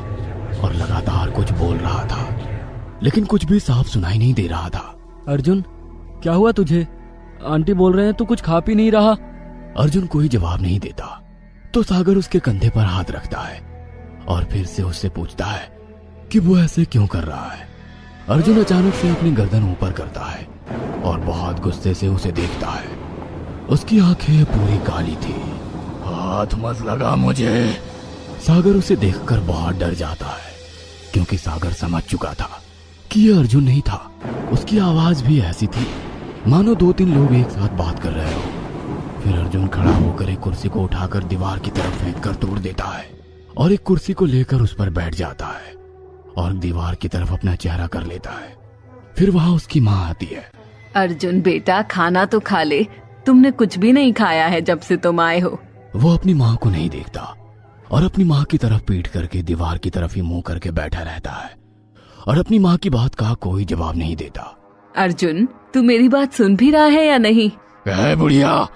और लगातार कुछ बोल रहा था, लेकिन कुछ भी साफ सुनाई नहीं दे रहा था। अर्जुन, क्या हुआ तुझे? आंटी बोल रहे हैं तू कुछ खा पी नहीं रहा। अर्जुन कोई जवाब नहीं देता तो सागर उसके कंधे पर हाथ रखता है और फिर से उससे पूछता है कि वो ऐसे क्यों कर रहा है। अर्जुन अचानक से अपनी गर्दन ऊपर करता है और बहुत गुस्से से उसे देखता है। उसकी आंखें पूरी काली थी। हाथ मत लगा मुझे। सागर उसे देखकर बहुत डर जाता है, क्योंकि सागर समझ चुका था कि ये अर्जुन नहीं था। उसकी आवाज भी ऐसी थी मानो 2-3 लोग एक साथ बात कर रहे हो। फिर अर्जुन खड़ा होकर एक कुर्सी को उठाकर दीवार की तरफ फेंक कर तोड़ देता है और एक कुर्सी को लेकर उस पर बैठ जाता है और दीवार की तरफ अपना चेहरा कर लेता है। फिर वहां उसकी माँ आती है। अर्जुन बेटा, खाना तो खा ले। तुमने कुछ भी नहीं खाया है जब से तुम आए हो। वो अपनी माँ को नहीं देखता और अपनी माँ की तरफ पीठ करके दीवार की तरफ ही मुंह करके बैठा रहता है और अपनी माँ की बात का कोई जवाब नहीं देता। अर्जुन, तू मेरी बात सुन भी रहा है या नहीं? बुढ़िया,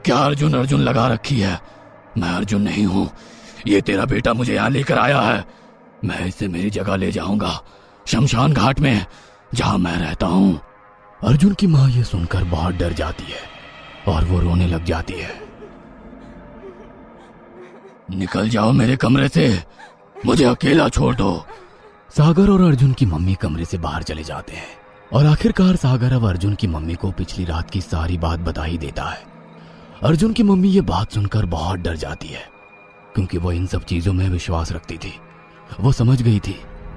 क्या अर्जुन अर्जुन लगा रखी है? मैं अर्जुन नहीं हूँ। ये तेरा बेटा मुझे यहाँ लेकर आया है। मैं इसे मेरी जगह ले जाऊंगा, शमशान घाट में, जहाँ मैं रहता हूँ। अर्जुन की माँ ये सुनकर बहुत डर जाती है और वो रोने लग जाती है। निकल जाओ मेरे कमरे से, मुझे अकेला छोड़ दो। सागर और अर्जुन की मम्मी कमरे से बाहर चले जाते हैं और आखिरकार सागर अब अर्जुन की मम्मी को पिछली रात की सारी बात बता ही देता है। अर्जुन की मम्मी ये बात सुनकर बहुत डर जाती है, क्योंकि वो इन सब चीजों में विश्वास रखती थी। वो समझ गई थी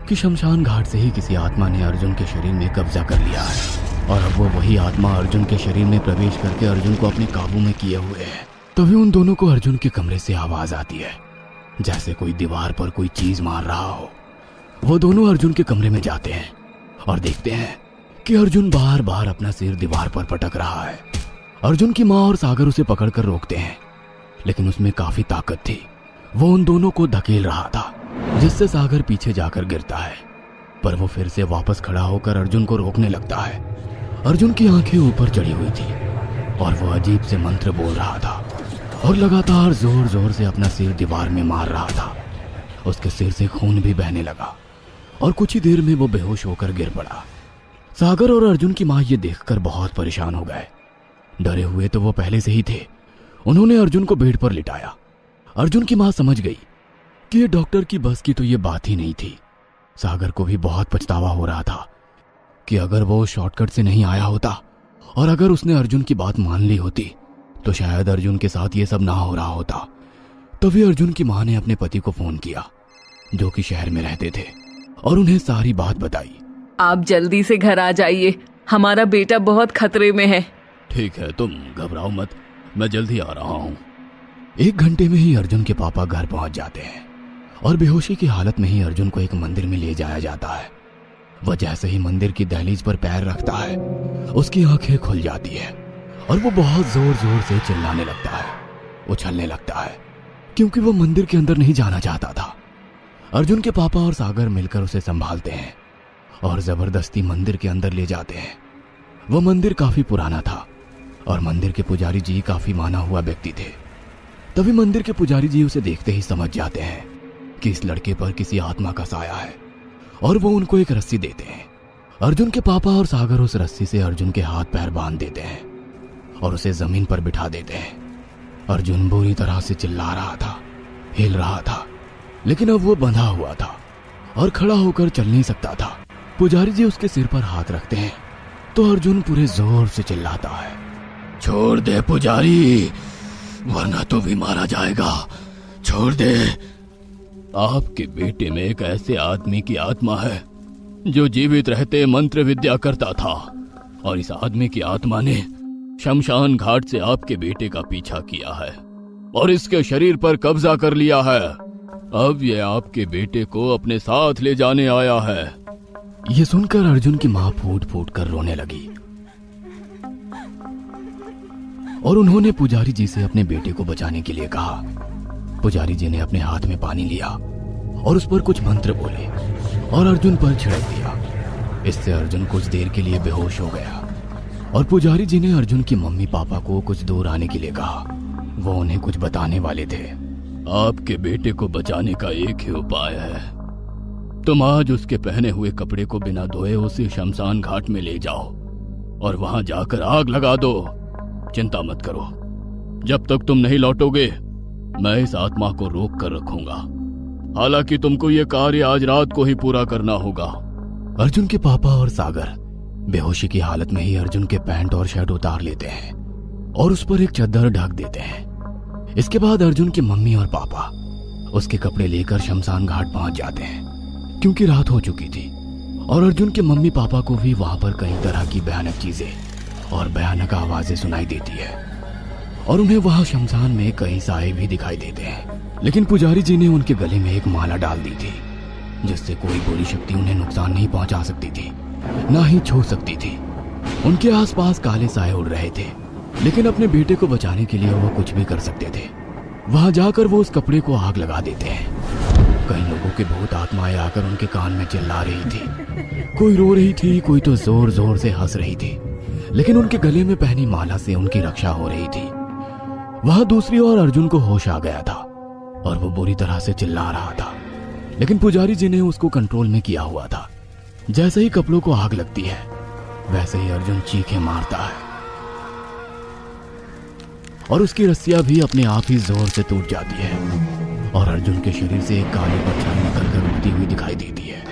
कि शमशान घाट से ही किसी आत्मा ने अर्जुन के शरीर में कब्जा कर लिया है और अब वो वही आत्मा अर्जुन के शरीर में प्रवेश करके अर्जुन को अपने काबू में किए हुए है। तभी उन दोनों को अर्जुन के कमरे से आवाज आती है, जैसे कोई दीवार पर कोई चीज मार रहा हो। वो दोनों अर्जुन के कमरे में जाते हैं और देखते हैं कि अर्जुन बार बार अपना सिर दीवार पर पटक रहा है। अर्जुन की माँ और सागर उसे पकड़कर रोकते हैं, लेकिन उसमें काफी ताकत थी। वो उन दोनों को धकेल रहा था, जिससे सागर पीछे जाकर गिरता है, पर वो फिर से वापस खड़ा होकर अर्जुन को रोकने लगता है। अर्जुन की आंखें ऊपर चढ़ी हुई थी और वो अजीब से मंत्र बोल रहा था और लगातार जोर जोर से अपना सिर दीवार में मार रहा था। उसके सिर से खून भी बहने लगा और कुछ ही देर में वो बेहोश होकर गिर पड़ा। सागर और अर्जुन की माँ ये देखकर बहुत परेशान हो गए। डरे हुए तो वो पहले से ही थे। उन्होंने अर्जुन को बेड पर लिटाया। अर्जुन की माँ समझ गई कि ये डॉक्टर की बस की तो ये बात ही नहीं थी। सागर को भी बहुत पछतावा हो रहा था कि अगर वो शॉर्टकट से नहीं आया होता और अगर उसने अर्जुन की बात मान ली होती तो शायद अर्जुन के साथ ये सब ना हो रहा होता। तभी अर्जुन की माँ ने अपने पति को फोन किया, जो कि शहर में रहते थे, और उन्हें सारी बात बताई। आप जल्दी से घर आ जाइए, हमारा बेटा बहुत खतरे में है। ठीक है, तुम घबराओ मत, मैं जल्दी आ रहा हूँ। 1 घंटे में ही अर्जुन के पापा घर पहुंच जाते हैं और बेहोशी की हालत में ही अर्जुन को एक मंदिर में ले जाया जाता है। वह जैसे ही मंदिर की दहलीज पर पैर रखता है, उसकी आंखें खुल जाती है और वो बहुत जोर जोर से चिल्लाने लगता है, उछलने लगता है, क्योंकि वो मंदिर के अंदर नहीं जाना चाहता था। अर्जुन के पापा और सागर मिलकर उसे संभालते हैं और जबरदस्ती मंदिर के अंदर ले जाते हैं। वो मंदिर काफी पुराना था और मंदिर के पुजारी जी काफी माना हुआ व्यक्ति थे। तभी मंदिर के पुजारी जी उसे देखते ही समझ जाते हैं कि इस लड़के पर किसी आत्मा का साया है और वो उनको एक रस्सी देते हैं। अर्जुन के पापा और सागर उस रस्सी से अर्जुन के हाथ पैर बांध देते हैं और उसे जमीन पर बिठा देते हैं। अर्जुन बुरी तरह से चिल्ला रहा था, हिल रहा था, लेकिन अब वो बंधा हुआ था और खड़ा होकर चल नहीं सकता था। पुजारी जी उसके सिर पर हाथ रखते हैं तो अर्जुन पूरे जोर से चिल्लाता है, छोड़ दे पुजारी, वरना तो भी मारा जाएगा, छोड़ दे। आपके बेटे में एक ऐसे आदमी की आत्मा है जो जीवित रहते मंत्र विद्या करता था और इस आदमी की आत्मा ने शमशान घाट से आपके बेटे का पीछा किया है और इसके शरीर पर कब्जा कर लिया है। अब ये आपके बेटे को अपने साथ ले जाने आया है। ये सुनकर अर्जुन की माँ फूट फूट कर रोने लगी और उन्होंने पुजारी जी से अपने बेटे को बचाने के लिए कहा। पुजारी जी ने अपने हाथ में पानी लिया और उस पर कुछ मंत्र बोले और अर्जुन पर छिड़क दिया। इससे अर्जुन कुछ देर के लिए बेहोश हो गया और पुजारी जी ने अर्जुन की मम्मी पापा को कुछ दूर आने के लिए कहा। वो उन्हें कुछ बताने वाले थे, आपके बेटे को बचाने का एक ही उपाय है। तुम आज उसके पहने हुए कपड़े को बिना धोए उसे शमशान घाट में ले जाओ और वहां जाकर आग लगा दो। चिंता मत करो, जब तक तुम नहीं लौटोगे मैं इस आत्मा को रोक कर रखूंगा। हालांकि तुमको ये कार्य आज रात को ही पूरा करना होगा। अर्जुन के पापा और सागर बेहोशी की हालत में ही अर्जुन के पैंट और शर्ट उतार लेते हैं और उस पर एक चादर ढक देते हैं। इसके बाद अर्जुन की मम्मी और पापा उसके कपड़े लेकर शमशान घाट पहुंच जाते हैं क्योंकि रात हो चुकी थी और अर्जुन के मम्मी पापा को भी वहां पर कई तरह की भयानक चीजें और भयानक आवाजें सुनाई देती है और उन्हें वहां शमशान में कई साए भी दिखाई देते हैं। लेकिन पुजारी जी ने उनके गले में एक माला डाल दी थी जिससे कोई बुरी शक्ति उन्हें नुकसान नहीं पहुंचा सकती थी, ना ही छू सकती थी। उनके आसपास काले साए उड़ रहे थे, लेकिन अपने बेटे को बचाने के लिए वो कुछ भी कर सकते थे। वहां जाकर वो उस कपड़े को आग लगा देते हैं। कई लोगों के भूत आत्माएं आकर उनके कान में चिल्ला रही थी। कोई रो रही थी, कोई तो जोर जोर से हंस रही थी, लेकिन उनके गले में पहनी माला से उनकी रक्षा हो रही थी। वहां दूसरी ओर अर्जुन को होश आ गया था और वो बुरी तरह से चिल्ला रहा था, लेकिन पुजारी जी ने उसको कंट्रोल में किया हुआ था। जैसे ही कपड़ों को आग लगती है वैसे ही अर्जुन चीखें मारता है और उसकी रस्सियां भी अपने आप ही जोर से टूट जाती है और अर्जुन के शरीर से एक काली परछाई निकलकर उड़ती हुई दिखाई देती है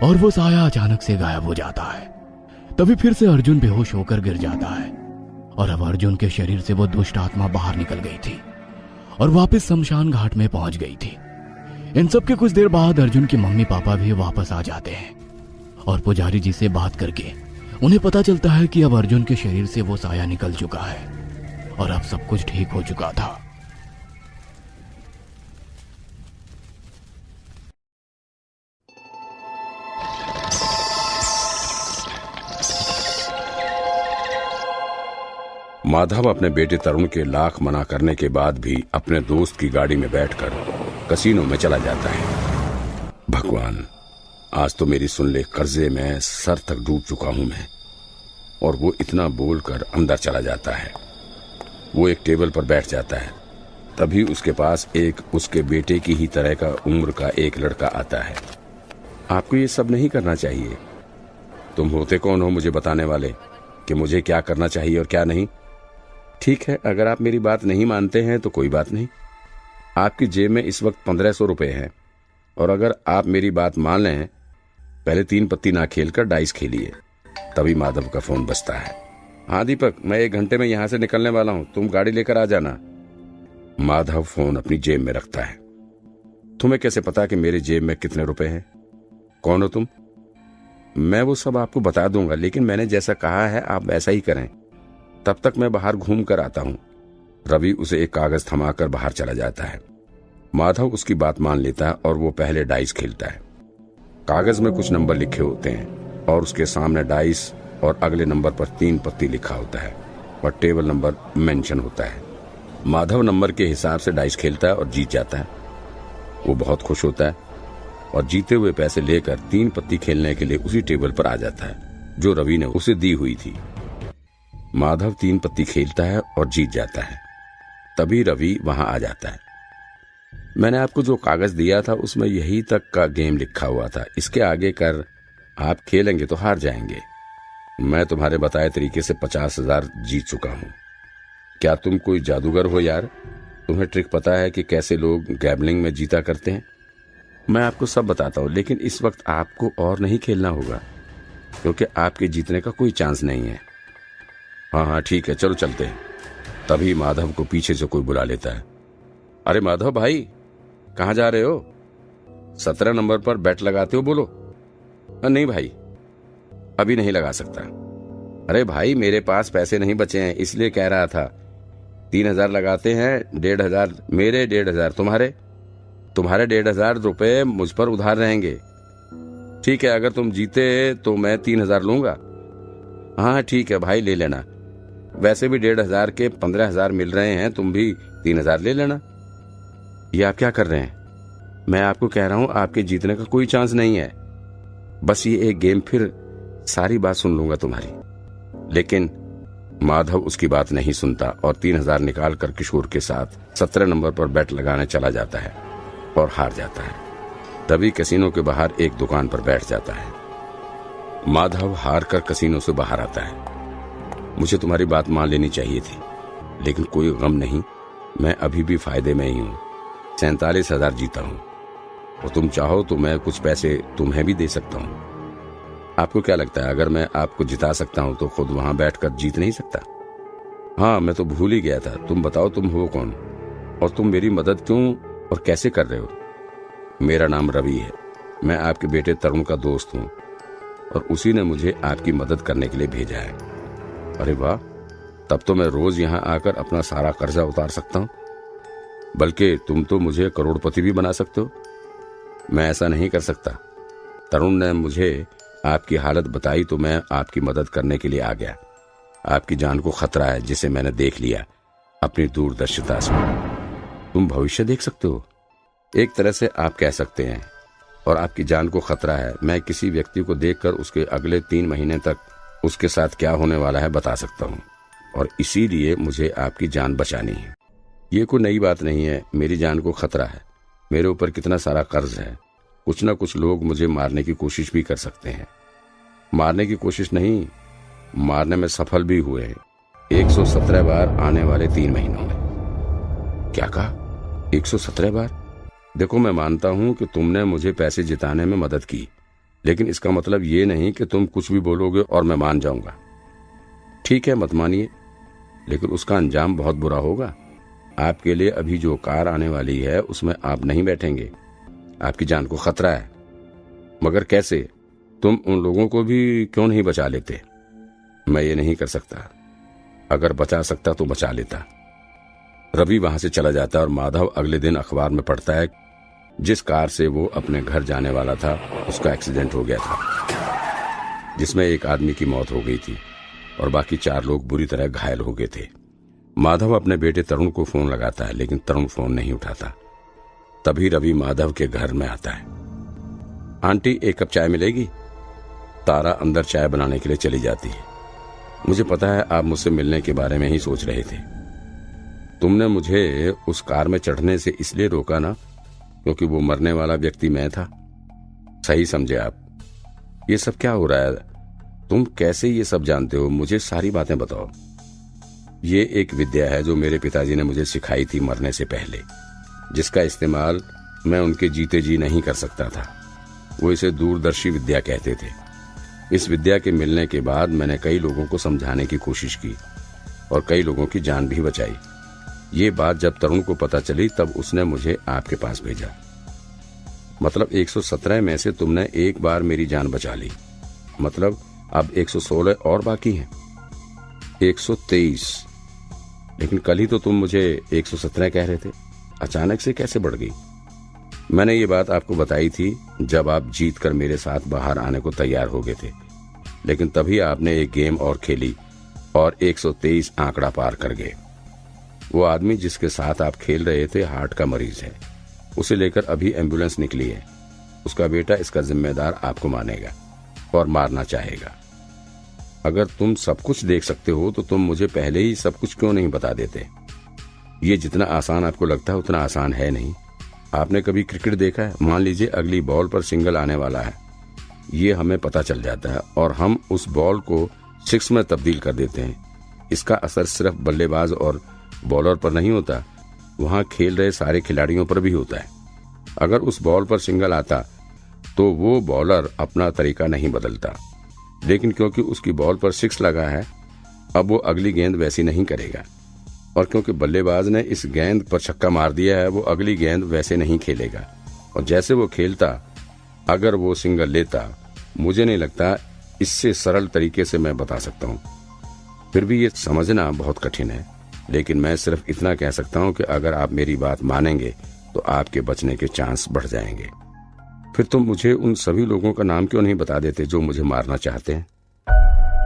और वो साया अचानक से गायब हो जाता है। तभी फिर से अर्जुन बेहोश होकर गिर जाता है और अब अर्जुन के शरीर से वो दुष्ट आत्मा बाहर निकल गई थी और वापस शमशान घाट में पहुंच गई थी। इन सब के कुछ देर बाद अर्जुन की मम्मी पापा भी वापस आ जाते हैं और पुजारी जी से बात करके उन्हें पता चलता है कि अब अर्जुन के शरीर से वो साया निकल चुका है और अब सब कुछ ठीक हो चुका था। माधव अपने बेटे तरुण के लाख मना करने के बाद भी अपने दोस्त की गाड़ी में बैठकर कसीनो में चला जाता है। भगवान, आज तो मेरी सुन ले, कर्जे में सर तक डूब चुका हूं मैं। और वो इतना बोलकर अंदर चला जाता है। वो एक टेबल पर बैठ जाता है। तभी उसके पास एक उसके बेटे की ही तरह का उम्र का एक लड़का आता है। आपको ये सब नहीं करना चाहिए। तुम होते कौन हो मुझे बताने वाले कि मुझे क्या करना चाहिए और क्या नहीं? ठीक है, अगर आप मेरी बात नहीं मानते हैं तो कोई बात नहीं। आपकी जेब में इस वक्त 1500 रुपए हैं और अगर आप मेरी बात मान लें, पहले 3 पत्ती ना खेलकर डाइस खेलिए। तभी माधव का फोन बजता है। हाँ दीपक, मैं 1 घंटे में यहां से निकलने वाला हूं, तुम गाड़ी लेकर आ जाना। माधव फोन अपनी जेब में रखता है। तुम्हें कैसे पता कि मेरी जेब में कितने रुपए हैं? कौन हो तुम? मैं वो सब आपको बता दूंगा, लेकिन मैंने जैसा कहा है आप वैसा ही करें। तब तक मैं बाहर घूम कर आता हूं। रवि उसे एक कागज थमाकर बाहर चला जाता है। माधव उसकी बात मान लेता है और वो पहले डाइस खेलता है। कागज में कुछ नंबर लिखे होते हैं और उसके सामने डाइस और अगले नंबर पर 3 पत्ती लिखा होता है और टेबल नंबर मेंशन होता है। माधव नंबर के हिसाब से डाइस खेलता है और जीत जाता है। वो बहुत खुश होता है और जीते हुए पैसे लेकर 3 पत्ती खेलने के लिए उसी टेबल पर आ जाता है जो रवि ने उसे दी हुई थी। माधव 3 पत्ती खेलता है और जीत जाता है। तभी रवि वहां आ जाता है। मैंने आपको जो कागज दिया था उसमें यही तक का गेम लिखा हुआ था। इसके आगे कर आप खेलेंगे तो हार जाएंगे। मैं तुम्हारे बताए तरीके से 50,000 जीत चुका हूं। क्या तुम कोई जादूगर हो यार? तुम्हें ट्रिक पता है कि कैसे लोग गैम्बलिंग में जीता करते हैं? मैं आपको सब बताता हूं, लेकिन इस वक्त आपको और नहीं खेलना होगा क्योंकि आपके जीतने का कोई चांस नहीं है। हाँ ठीक है, चलो चलते हैं। तभी माधव को पीछे से कोई बुला लेता है। अरे माधव भाई, कहाँ जा रहे हो? 17 नंबर पर बैट लगाते हो, बोलो। नहीं भाई, अभी नहीं लगा सकता। अरे भाई, मेरे पास पैसे नहीं बचे हैं इसलिए कह रहा था। 3000 लगाते हैं, 1500 मेरे, 1500 तुम्हारे। तुम्हारे 1500 रुपए मुझ पर उधार रहेंगे। ठीक है, अगर तुम जीते तो मैं 3000 लूंगा। हाँ ठीक है भाई, ले लेना। वैसे भी 1500 के 15000 मिल रहे हैं, तुम भी 3000 ले लेना। ये आप क्या कर रहे हैं? मैं आपको कह रहा हूं आपके जीतने का कोई चांस नहीं है। बस ये एक गेम, फिर सारी बात सुन लूंगा तुम्हारी। लेकिन माधव उसकी बात नहीं सुनता और 3000 निकाल कर किशोर के साथ 17 नंबर पर बेट लगाने चला जाता है और हार जाता है। तभी कैसीनो के बाहर एक दुकान पर बैठ जाता है। माधव हार कर कैसीनो से बाहर आता है। मुझे तुम्हारी बात मान लेनी चाहिए थी, लेकिन कोई गम नहीं, मैं अभी भी फायदे में ही हूँ। 47,000 जीता हूँ और तुम चाहो तो मैं कुछ पैसे तुम्हें भी दे सकता हूँ। आपको क्या लगता है, अगर मैं आपको जिता सकता हूँ तो खुद वहां बैठकर जीत नहीं सकता? हाँ, मैं तो भूल ही गया था। तुम बताओ, तुम हो कौन और तुम मेरी मदद क्यों और कैसे कर रहे हो? मेरा नाम रवि है। मैं आपके बेटे तरुण का दोस्त हूँ और उसी ने मुझे आपकी मदद करने के लिए भेजा है। अरे वाह, तब तो मैं रोज यहाँ आकर अपना सारा कर्जा उतार सकता हूँ, बल्कि तुम तो मुझे करोड़पति भी बना सकते हो। मैं ऐसा नहीं कर सकता। तरुण ने मुझे आपकी हालत बताई तो मैं आपकी मदद करने के लिए आ गया। आपकी जान को खतरा है, जिसे मैंने देख लिया अपनी दूरदर्शिता से। तुम भविष्य देख सकते हो, एक तरह से आप कह सकते हैं, और आपकी जान को खतरा है। मैं किसी व्यक्ति को देखकर उसके अगले 3 महीने तक उसके साथ क्या होने वाला है बता सकता हूँ, और इसीलिए मुझे आपकी जान बचानी है। ये कोई नई बात नहीं है, मेरी जान को खतरा है। मेरे ऊपर कितना सारा कर्ज है। कुछ ना कुछ लोग मुझे मारने की कोशिश भी कर सकते हैं। मारने की कोशिश नहीं, मारने में सफल भी हुए हैं 117 बार आने वाले 3 महीनों में। क्या कहा? 117 बार? देखो, मैं मानता हूं कि तुमने मुझे पैसे जिताने में मदद की, लेकिन इसका मतलब ये नहीं कि तुम कुछ भी बोलोगे और मैं मान जाऊंगा। ठीक है, मत मानिए, लेकिन उसका अंजाम बहुत बुरा होगा। आपके लिए अभी जो कार आने वाली है उसमें आप नहीं बैठेंगे। आपकी जान को खतरा है। मगर कैसे? तुम उन लोगों को भी क्यों नहीं बचा लेते? मैं ये नहीं कर सकता। अगर बचा सकता तो बचा लेता। रवि वहां से चला जाता है और माधव अगले दिन अखबार में पढ़ता है जिस कार से वो अपने घर जाने वाला था उसका एक्सीडेंट हो गया था, जिसमें एक आदमी की मौत हो गई थी और बाकी 4 लोग बुरी तरह घायल हो गए थे। माधव अपने बेटे तरुण को फोन लगाता है, लेकिन तरुण फोन नहीं उठाता। तभी रवि माधव के घर में आता है। आंटी, 1 कप चाय मिलेगी? तारा अंदर चाय बनाने के लिए चली जाती है। मुझे पता है आप मुझसे मिलने के बारे में ही सोच रहे थे। तुमने मुझे उस कार में चढ़ने से इसलिए रोका ना, क्योंकि वो मरने वाला व्यक्ति मैं था। सही समझे आप? ये सब क्या हो रहा है? तुम कैसे ये सब जानते हो? मुझे सारी बातें बताओ। ये एक विद्या है जो मेरे पिताजी ने मुझे सिखाई थी मरने से पहले, जिसका इस्तेमाल मैं उनके जीते जी नहीं कर सकता था। वो इसे दूरदर्शी विद्या कहते थे। इस विद्या के मिलने के बाद मैंने कई लोगों को समझाने की कोशिश की और कई लोगों की जान भी बचाई। ये बात जब तरुण को पता चली तब उसने मुझे आपके पास भेजा। मतलब 117 में से तुमने एक बार मेरी जान बचा ली। मतलब अब 116 और बाकी हैं। 123। लेकिन कल ही तो तुम मुझे 117 कह रहे थे। अचानक से कैसे बढ़ गई? मैंने ये बात आपको बताई थी जब आप जीत कर मेरे साथ बाहर आने को तैयार हो गए थे, लेकिन तभी आपने एक गेम और खेली और 123 आंकड़ा पार कर गए। वो आदमी जिसके साथ आप खेल रहे थे हार्ट का मरीज है। उसे लेकर अभी एम्बुलेंस निकली है। उसका बेटा इसका जिम्मेदार आपको मानेगा और मारना चाहेगा। अगर तुम सब कुछ देख सकते हो तो तुम मुझे पहले ही सब कुछ क्यों नहीं बता देते? ये जितना आसान आपको लगता है उतना आसान है नहीं। आपने कभी क्रिकेट देखा है? मान लीजिए अगली बॉल पर सिंगल आने वाला है, ये हमें पता चल जाता है और हम उस बॉल को 6 में तब्दील कर देते हैं। इसका असर सिर्फ बल्लेबाज और बॉलर पर नहीं होता, वहां खेल रहे सारे खिलाड़ियों पर भी होता है। अगर उस बॉल पर सिंगल आता तो वो बॉलर अपना तरीका नहीं बदलता, लेकिन क्योंकि उसकी बॉल पर 6 लगा है अब वो अगली गेंद वैसी नहीं करेगा, और क्योंकि बल्लेबाज ने इस गेंद पर छक्का मार दिया है वो अगली गेंद वैसे नहीं खेलेगा। और जैसे वो खेलता अगर वो सिंगल लेता, मुझे नहीं लगता इससे सरल तरीके से मैं बता सकता हूँ। फिर भी ये समझना बहुत कठिन है, लेकिन मैं सिर्फ इतना कह सकता हूँ कि अगर आप मेरी बात मानेंगे तो आपके बचने के चांस बढ़ जाएंगे। फिर तुम मुझे उन सभी लोगों का नाम क्यों नहीं बता देते जो मुझे मारना चाहते हैं?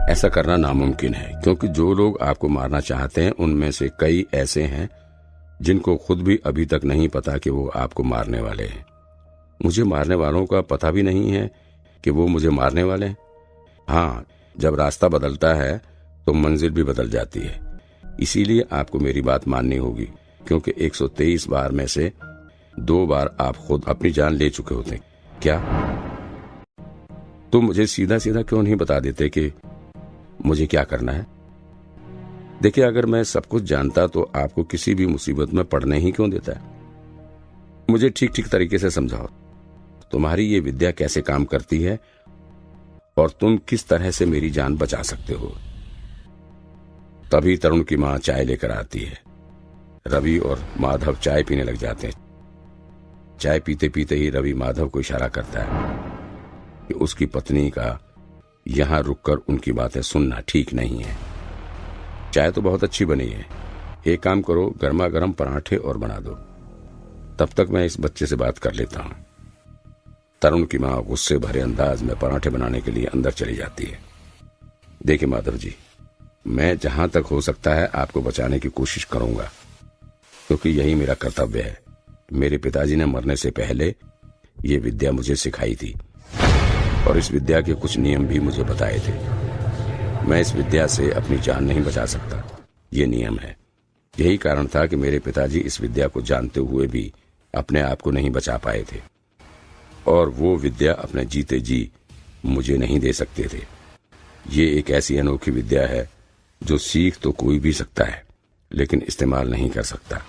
ऐसा करना नामुमकिन है, क्योंकि जो लोग आपको मारना चाहते हैं उनमें से कई ऐसे हैं जिनको खुद भी अभी तक नहीं पता कि वो आपको मारने वाले हैं। मुझे मारने वालों का पता भी नहीं है कि वो मुझे मारने वाले हैं। हाँ, जब रास्ता बदलता है तो मंजिल भी बदल जाती है। इसीलिए आपको मेरी बात माननी होगी, क्योंकि 123 बार में से 2 बार आप खुद अपनी जान ले चुके होते। क्या तुम मुझे सीधा सीधा क्यों नहीं बता देते कि मुझे क्या करना है? देखिए, अगर मैं सब कुछ जानता तो आपको किसी भी मुसीबत में पड़ने ही क्यों देता है? मुझे ठीक ठीक तरीके से समझाओ, तुम्हारी ये विद्या कैसे काम करती है और तुम किस तरह से मेरी जान बचा सकते हो। तभी तरुण की मां चाय लेकर आती है। रवि और माधव चाय पीने लग जाते हैं। चाय पीते पीते ही रवि माधव को इशारा करता है कि उसकी पत्नी का यहां रुककर उनकी बातें सुनना ठीक नहीं है। चाय तो बहुत अच्छी बनी है, एक काम करो, गर्मा गर्म पराठे और बना दो, तब तक मैं इस बच्चे से बात कर लेता हूं। तरुण की मां गुस्से भरे अंदाज में पराठे बनाने के लिए अंदर चली जाती है। देखिए माधव जी, मैं जहां तक हो सकता है आपको बचाने की कोशिश करूंगा, क्योंकि यही मेरा कर्तव्य है। मेरे पिताजी ने मरने से पहले ये विद्या मुझे सिखाई थी और इस विद्या के कुछ नियम भी मुझे बताए थे। मैं इस विद्या से अपनी जान नहीं बचा सकता, ये नियम है। यही कारण था कि मेरे पिताजी इस विद्या को जानते हुए भी अपने आप को नहीं बचा पाए थे, और वो विद्या अपने जीते जी मुझे नहीं दे सकते थे। ये एक ऐसी अनोखी विद्या है जो सीख तो कोई भी सकता है, लेकिन इस्तेमाल नहीं कर सकता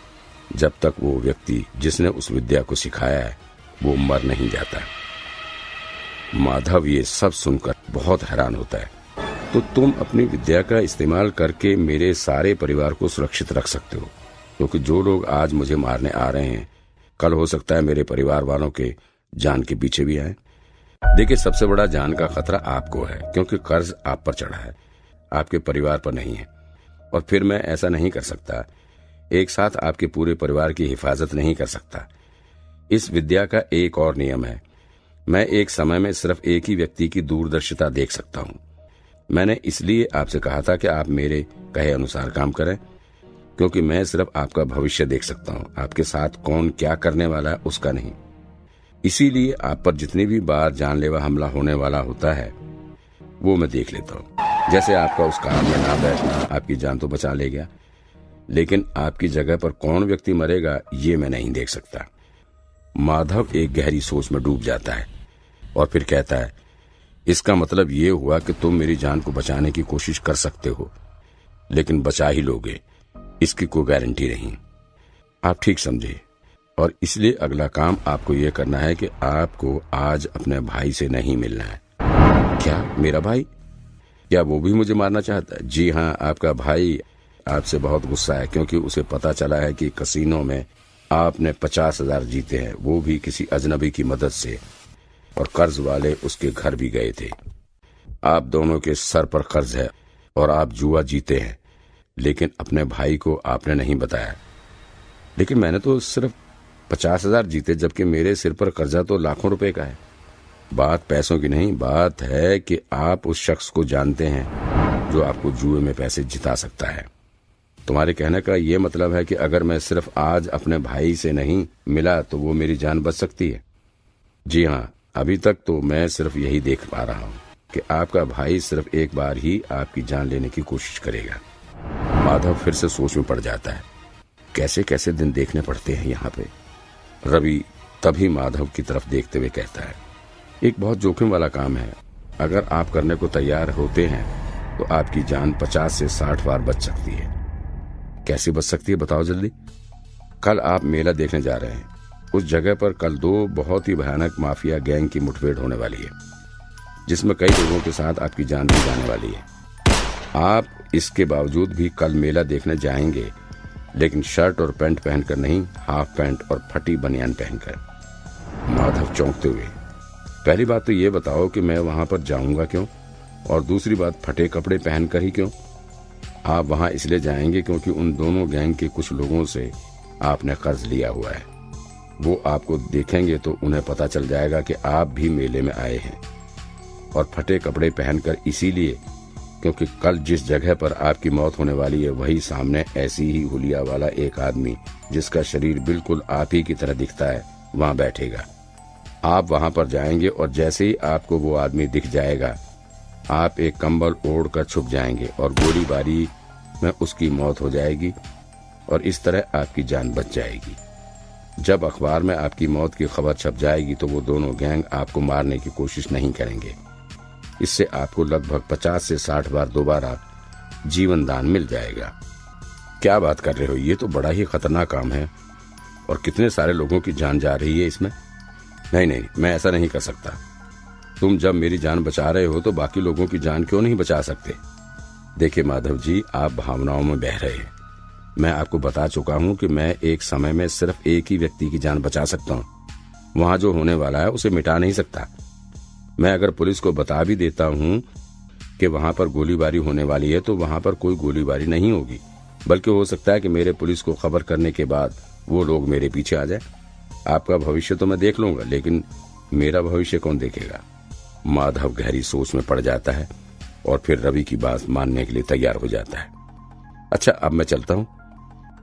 जब तक वो व्यक्ति जिसने उस विद्या को सिखाया है वो मर नहीं जाता। माधव ये सब सुनकर बहुत हैरान होता है। तो तुम अपनी विद्या का इस्तेमाल करके मेरे सारे परिवार को सुरक्षित रख सकते हो, क्योंकि जो लोग आज मुझे मारने आ रहे हैं कल हो सकता है मेरे परिवार वालों के जान के पीछे भी आए। देखिए, सबसे बड़ा जान का खतरा आपको है, क्योंकि कर्ज आप पर चढ़ा है, आपके परिवार पर नहीं है। और फिर मैं ऐसा नहीं कर सकता, एक साथ आपके पूरे परिवार की हिफाजत नहीं कर सकता। इस विद्या का एक और नियम है, मैं एक समय में सिर्फ एक ही व्यक्ति की दूरदर्शिता देख सकता हूँ। मैंने इसलिए आपसे कहा था कि आप मेरे कहे अनुसार काम करें, क्योंकि मैं सिर्फ आपका भविष्य देख सकता हूँ, आपके साथ कौन क्या करने वाला है उसका नहीं। इसीलिए आप पर जितनी भी बार जानलेवा हमला होने वाला होता है वो मैं देख लेता हूँ। जैसे आपका उस कार में ना बैठना आपकी जान तो बचा ले गया, लेकिन आपकी जगह पर कौन व्यक्ति मरेगा ये मैं नहीं देख सकता। माधव एक गहरी सोच में डूब जाता है और फिर कहता है, इसका मतलब ये हुआ कि तुम मेरी जान को बचाने की कोशिश कर सकते हो, लेकिन बचा ही लोगे इसकी कोई गारंटी नहीं। आप ठीक समझे, और इसलिए अगला काम आपको ये करना है कि आपको आज अपने भाई से नहीं मिलना है। क्या मेरा भाई? क्या वो भी मुझे मारना चाहता है? जी हाँ, आपका भाई आपसे बहुत गुस्सा है, क्योंकि उसे पता चला है कि कसीनो में आपने 50,000 जीते हैं, वो भी किसी अजनबी की मदद से, और कर्ज वाले उसके घर भी गए थे। आप दोनों के सर पर कर्ज है और आप जुआ जीते हैं, लेकिन अपने भाई को आपने नहीं बताया। लेकिन मैंने तो सिर्फ 50,000 जीते, जबकि मेरे सिर पर कर्जा तो लाखों रुपए का है। बात पैसों की नहीं, बात है कि आप उस शख्स को जानते हैं जो आपको जुए में पैसे जिता सकता है। तुम्हारे कहने का ये मतलब है कि अगर मैं सिर्फ आज अपने भाई से नहीं मिला तो वो मेरी जान बच सकती है? जी हाँ, अभी तक तो मैं सिर्फ यही देख पा रहा हूँ कि आपका भाई सिर्फ एक बार ही आपकी जान लेने की कोशिश करेगा। माधव फिर से सोच में पड़ जाता है, कैसे कैसे दिन देखने पड़ते हैं यहाँ पे। रवि तभी माधव की तरफ देखते हुए कहता है, एक बहुत जोखिम वाला काम है, अगर आप करने को तैयार होते हैं तो आपकी जान 50 से 60 बार बच सकती है। कैसे बच सकती है बताओ जल्दी। कल आप मेला देखने जा रहे हैं, उस जगह पर कल 2 बहुत ही भयानक माफिया गैंग की मुठभेड़ होने वाली है, जिसमें कई लोगों के साथ आपकी जान भी जाने वाली है। आप इसके बावजूद भी कल मेला देखने जाएंगे, लेकिन शर्ट और पैंट पहनकर नहीं, हाफ पैंट और फटी बनियान पहनकर। माधव चौंकते हुए, पहली बात तो ये बताओ कि मैं वहां पर जाऊंगा क्यों, और दूसरी बात फटे कपड़े पहनकर ही क्यों? आप वहां इसलिए जाएंगे क्योंकि उन दोनों गैंग के कुछ लोगों से आपने कर्ज लिया हुआ है। वो आपको देखेंगे तो उन्हें पता चल जाएगा कि आप भी मेले में आए हैं, और फटे कपड़े पहनकर इसीलिए क्योंकि कल जिस जगह पर आपकी मौत होने वाली है वही सामने ऐसी ही हुलिया वाला एक आदमी, जिसका शरीर बिल्कुल आप ही की तरह दिखता है, वहां बैठेगा। आप वहां पर जाएंगे और जैसे ही आपको वो आदमी दिख जाएगा आप एक कंबल ओढ़ कर छुप जाएंगे और गोलीबारी में उसकी मौत हो जाएगी और इस तरह आपकी जान बच जाएगी। जब अखबार में आपकी मौत की खबर छप जाएगी तो वो दोनों गैंग आपको मारने की कोशिश नहीं करेंगे। इससे आपको लगभग 50 से 60 बार दोबारा जीवन दान मिल जाएगा। क्या बात कर रहे हो, ये तो बड़ा ही खतरनाक काम है और कितने सारे लोगों की जान जा रही है इसमें। नहीं, मैं ऐसा नहीं कर सकता। तुम जब मेरी जान बचा रहे हो तो बाकी लोगों की जान क्यों नहीं बचा सकते? देखिए माधव जी, आप भावनाओं में बह रहे हैं। मैं आपको बता चुका हूं कि मैं एक समय में सिर्फ एक ही व्यक्ति की जान बचा सकता हूं। वहां जो होने वाला है उसे मिटा नहीं सकता। मैं अगर पुलिस को बता भी देता हूं कि वहां पर गोलीबारी होने वाली है तो वहां पर कोई गोलीबारी नहीं होगी, बल्कि हो सकता है कि मेरे पुलिस को खबर करने के बाद वो लोग मेरे पीछे आ जाए। आपका भविष्य तो मैं देख लूंगा, लेकिन मेरा भविष्य कौन देखेगा? माधव गहरी सोच में पड़ जाता है और फिर रवि की बात मानने के लिए तैयार हो जाता है। अच्छा, अब मैं चलता हूं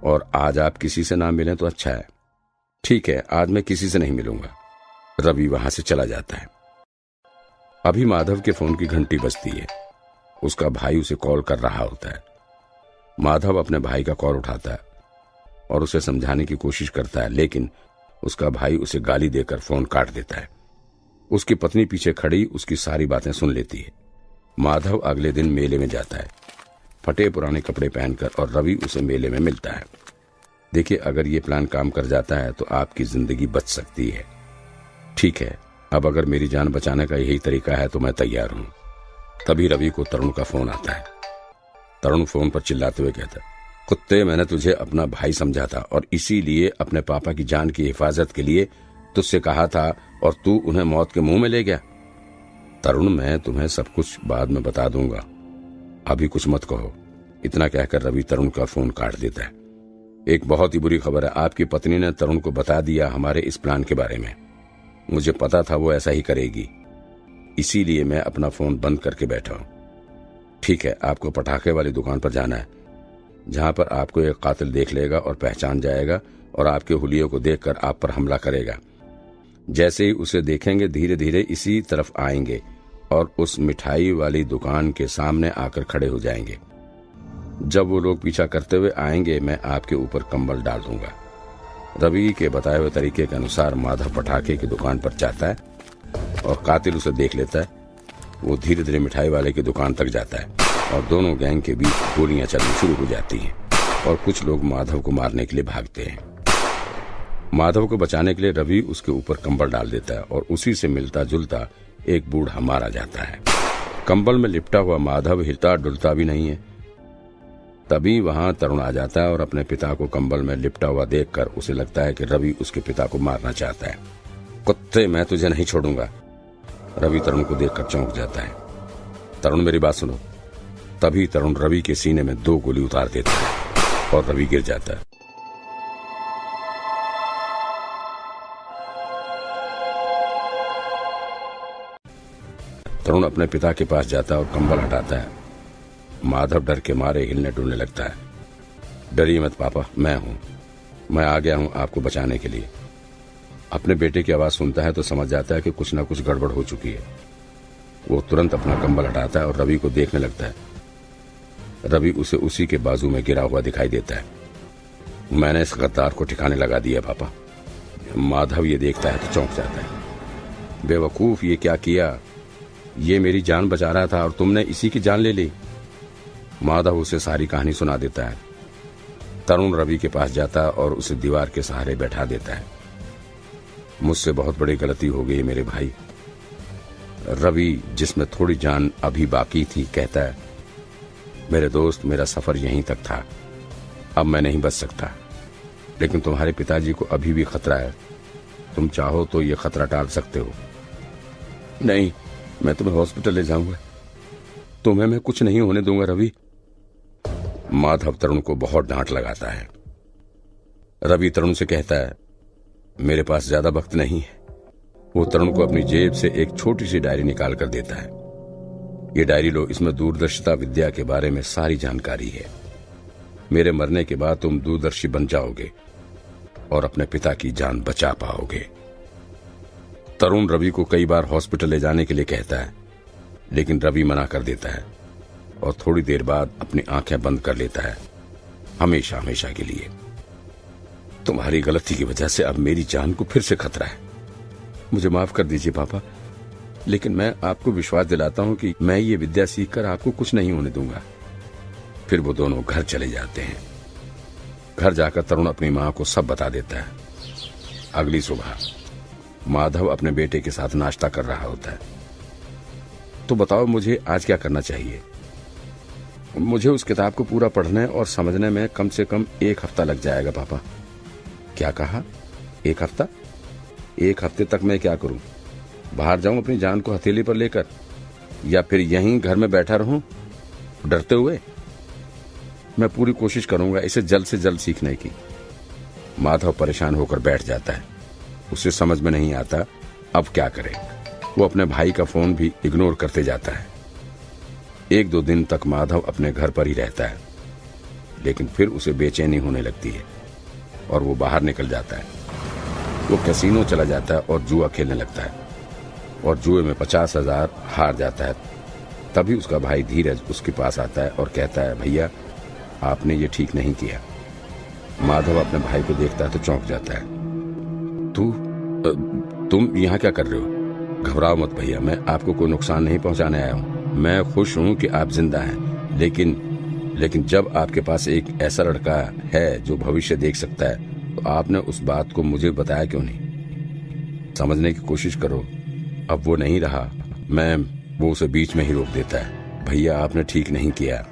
और आज आप किसी से ना मिलें तो अच्छा है। ठीक है, आज मैं किसी से नहीं मिलूंगा। रवि वहां से चला जाता है। अभी माधव के फोन की घंटी बजती है। उसका भाई उसे कॉल कर रहा होता है। माधव अपने भाई का कॉल उठाता है और उसे समझाने की कोशिश करता है, लेकिन उसका भाई उसे गाली देकर फोन काट देता है। उसकी पत्नी पीछे खड़ी उसकी सारी बातें सुन लेती है। माधव अगले दिन मेले में जाता है, फटे पुराने कपड़े पहनकर, और रवि उसे मेले में मिलता है। देखिए, अगर ये प्लान काम कर जाता है तो आपकी जिंदगी बच सकती है। ठीक है, अब अगर मेरी जान बचाने का यही तरीका है तो मैं तैयार हूं। तभी रवि को तरुण का फोन आता है। तरुण फोन पर चिल्लाते हुए कहता है, कुत्ते, मैंने तुझे अपना भाई समझा था और इसीलिए अपने पापा की जान की हिफाजत के लिए तुझसे कहा था और तू उन्हें मौत के मुंह में ले गया। तरुण, मैं तुम्हें सब कुछ बाद में बता दूंगा, अभी कुछ मत कहो। इतना कहकर रवि तरुण का फोन काट देता है। एक बहुत ही बुरी खबर है, आपकी पत्नी ने तरुण को बता दिया हमारे इस प्लान के बारे में। मुझे पता था वो ऐसा ही करेगी, इसीलिए मैं अपना फोन बंद करके बैठा हूं। ठीक है, आपको पटाखे वाली दुकान पर जाना है, जहां पर आपको एक कातिल देख लेगा और पहचान जाएगा और आपके हुलियों को देखकर आप पर हमला करेगा। जैसे ही उसे देखेंगे धीरे धीरे इसी तरफ आएंगे और उस मिठाई वाली दुकान के सामने आकर खड़े हो जाएंगे। जब वो लोग पीछा करते हुए आएंगे मैं आपके ऊपर कंबल डाल दूंगा। रवि के बताए हुए तरीके के अनुसार माधव पटाखे की दुकान पर जाता है और कातिल उसे देख लेता है। वो धीरे धीरे मिठाई वाले की दुकान तक जाता है और दोनों गैंग के बीच गोलियां चलनी शुरू हो जाती हैं और कुछ लोग माधव को मारने के लिए भागते हैं। माधव को बचाने के लिए रवि उसके ऊपर कंबल डाल देता है और उसी से मिलता जुलता एक बूढ़ा मारा जाता है। कंबल में लिपटा हुआ माधव हिलता डुलता भी नहीं है। तभी वहां तरुण आ जाता है और अपने पिता को कंबल में लिपटा हुआ देखकर उसे लगता है कि रवि उसके पिता को मारना चाहता है। कुत्ते, मैं तुझे नहीं छोड़ूंगा। रवि तरुण को देखकर चौंक जाता है। तरुण, मेरी बात सुनो। तभी तरुण रवि के सीने में 2 गोली उतार देता है और रवि गिर जाता है। तरुण अपने पिता के पास जाता है और कंबल हटाता है। माधव डर के मारे हिलने डुलने लगता है। डरिए मत पापा, मैं हूं, मैं आ गया हूं आपको बचाने के लिए। अपने बेटे की आवाज सुनता है तो समझ जाता है कि कुछ ना कुछ गड़बड़ हो चुकी है। वो तुरंत अपना कंबल हटाता है और रवि को देखने लगता है। रवि उसे उसी के बाजू में गिरा हुआ दिखाई देता है। मैंने इस गद्दार को ठिकाने लगा दिया पापा। माधव ये देखता है तो चौंक जाता है। बेवकूफ, ये क्या किया? ये मेरी जान बचा रहा था और तुमने इसी की जान ले ली। माधव उसे सारी कहानी सुना देता है। तरुण रवि के पास जाता है और उसे दीवार के सहारे बैठा देता है। मुझसे बहुत बड़ी गलती हो गई मेरे भाई। रवि, जिसमें थोड़ी जान अभी बाकी थी, कहता है, मेरे दोस्त, मेरा सफर यहीं तक था, अब मैं नहीं बच सकता। लेकिन तुम्हारे पिताजी को अभी भी खतरा है, तुम चाहो तो ये खतरा टाल सकते हो। नहीं, मैं तुम्हें हॉस्पिटल ले जाऊंगा, तुम्हें मैं कुछ नहीं होने दूंगा रवि। माधव तरुण को बहुत डांट लगाता है। रवि तरुण से कहता है, मेरे पास ज्यादा वक्त नहीं है। वो तरुण को अपनी जेब से एक छोटी सी डायरी निकाल कर देता है। ये डायरी लो, इसमें दूरदर्शिता विद्या के बारे में सारी जानकारी है। मेरे मरने के बाद तुम दूरदर्शी बन जाओगे और अपने पिता की जान बचा पाओगे। तरुण रवि को कई बार हॉस्पिटल ले जाने के लिए कहता है, लेकिन रवि मना कर देता है और थोड़ी देर बाद अपनी आंखें बंद कर लेता है, हमेशा हमेशा के लिए। तुम्हारी गलती की वजह से अब मेरी जान को फिर से खतरा है। मुझे माफ कर दीजिए पापा, लेकिन मैं आपको विश्वास दिलाता हूं कि मैं ये विद्या सीखकर आपको कुछ नहीं होने दूंगा। फिर वो दोनों घर चले जाते हैं। घर जाकर तरुण अपनी मां को सब बता देता है। अगली सुबह माधव अपने बेटे के साथ नाश्ता कर रहा होता है। तो बताओ मुझे आज क्या करना चाहिए? मुझे उस किताब को पूरा पढ़ने और समझने में कम से कम 1 हफ्ता लग जाएगा पापा। क्या कहा? 1 हफ्ता? 1 हफ्ते तक मैं क्या करूं? बाहर जाऊं अपनी जान को हथेली पर लेकर, या फिर यहीं घर में बैठा रहूं डरते हुए? मैं पूरी कोशिश करूंगा इसे जल्द से जल्द सीखने की। माधव परेशान होकर बैठ जाता है। उसे समझ में नहीं आता अब क्या करे। वो अपने भाई का फोन भी इग्नोर करते जाता है। 1-2 दिन तक माधव अपने घर पर ही रहता है, लेकिन फिर उसे बेचैनी होने लगती है और वो बाहर निकल जाता है। वो कैसीनो चला जाता है और जुआ खेलने लगता है और जुए में 50,000 हार जाता है। तभी उसका भाई धीरज उसके पास आता है और कहता है, भैया आपने ये ठीक नहीं किया। माधव अपने भाई को देखता है तो चौंक जाता है। तुम यहाँ क्या कर रहे हो? घबराओ मत भैया, मैं आपको कोई नुकसान नहीं पहुंचाने आया हूँ। मैं खुश हूँ कि आप जिंदा हैं, लेकिन जब आपके पास एक ऐसा लड़का है जो भविष्य देख सकता है, तो आपने उस बात को मुझे बताया क्यों नहीं? समझने की कोशिश करो। अब वो नहीं रहा। वो उसे बीच में ही रोक देता है। भैया आपने ठीक नहीं किया।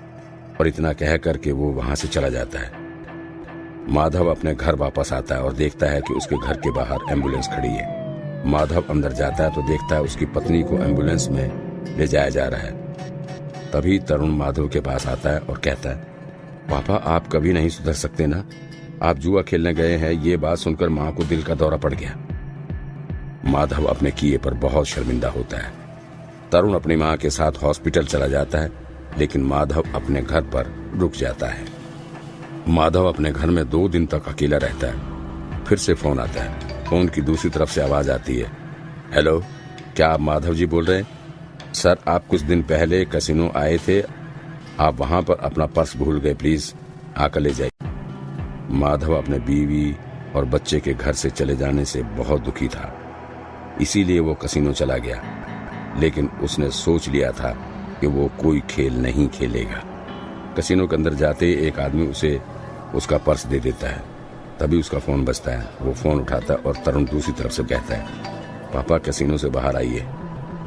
और इतना कह करके वो वहां से चला जाता है। माधव अपने घर वापस आता है और देखता है कि उसके घर के बाहर एम्बुलेंस खड़ी है। माधव अंदर जाता है तो देखता है उसकी पत्नी को एम्बुलेंस में ले जाया जा रहा है। तभी तरुण माधव के पास आता है और कहता है, पापा आप कभी नहीं सुधर सकते ना? आप जुआ खेलने गए हैं, ये बात सुनकर माँ को दिल का दौरा पड़ गया। माधव अपने किए पर बहुत शर्मिंदा होता है। तरुण अपनी माँ के साथ हॉस्पिटल चला जाता है, लेकिन माधव अपने घर पर रुक जाता है। माधव अपने घर में 2 दिन तक अकेला रहता है। फिर से फोन आता है। फोन की दूसरी तरफ से आवाज आती है, हेलो, क्या आप माधव जी बोल रहे हैं? सर, आप कुछ दिन पहले कैसीनो आए थे, आप वहां पर अपना पर्स भूल गए, प्लीज आकर ले जाइए। माधव अपने बीवी और बच्चे के घर से चले जाने से बहुत दुखी था, इसीलिए वो कैसीनो चला गया। लेकिन उसने सोच लिया था कि वो कोई खेल नहीं खेलेगा। कैसीनो के अंदर जाते ही एक आदमी उसे उसका पर्स दे देता है। तभी उसका फोन बजता है। वो फोन उठाता है और तरुण दूसरी तरफ से कहता है, पापा कैसीनो से बाहर आइए,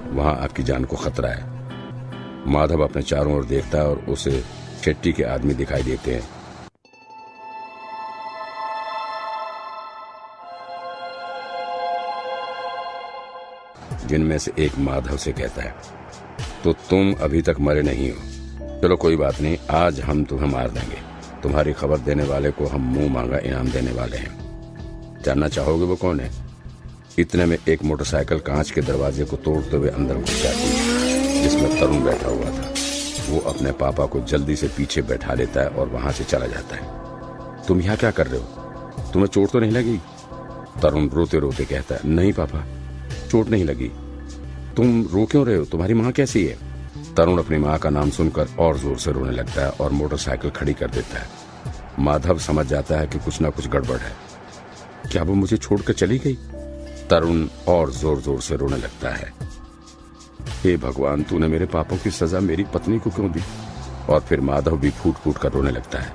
वहां आपकी जान को खतरा है। माधव अपने चारों ओर देखता है और उसे शेट्टी के आदमी दिखाई देते हैं। जिनमें से एक माधव से कहता है, तो तुम अभी तक मरे नहीं हो। चलो कोई बात नहीं, आज हम तुम्हें मार देंगे। तुम्हारी खबर देने वाले को हम मुंह मांगा इनाम देने वाले हैं। जानना चाहोगे वो कौन है? इतने में एक मोटरसाइकिल कांच के दरवाजे को तोड़ते हुए अंदर घुस जाती है, जिसमें तरुण बैठा हुआ था। वो अपने पापा को जल्दी से पीछे बैठा लेता है और वहां से चला जाता है। तुम यहाँ क्या कर रहे हो? तुम्हें चोट तो नहीं लगी? तरुण रोते रोते कहता है, नहीं पापा, चोट नहीं लगी। तुम रो क्यों रहे हो? तुम्हारी माँ कैसी है? तरुण अपनी माँ का नाम सुनकर और जोर से रोने लगता है और मोटरसाइकिल खड़ी कर देता है। माधव समझ जाता है कि कुछ ना कुछ गड़बड़ है। क्या वो मुझे छोड़कर चली गई? तरुण और जोर जोर से रोने लगता है। हे भगवान, तूने मेरे पापों की सजा मेरी पत्नी को क्यों दी? और फिर माधव भी फूट फूट कर रोने लगता है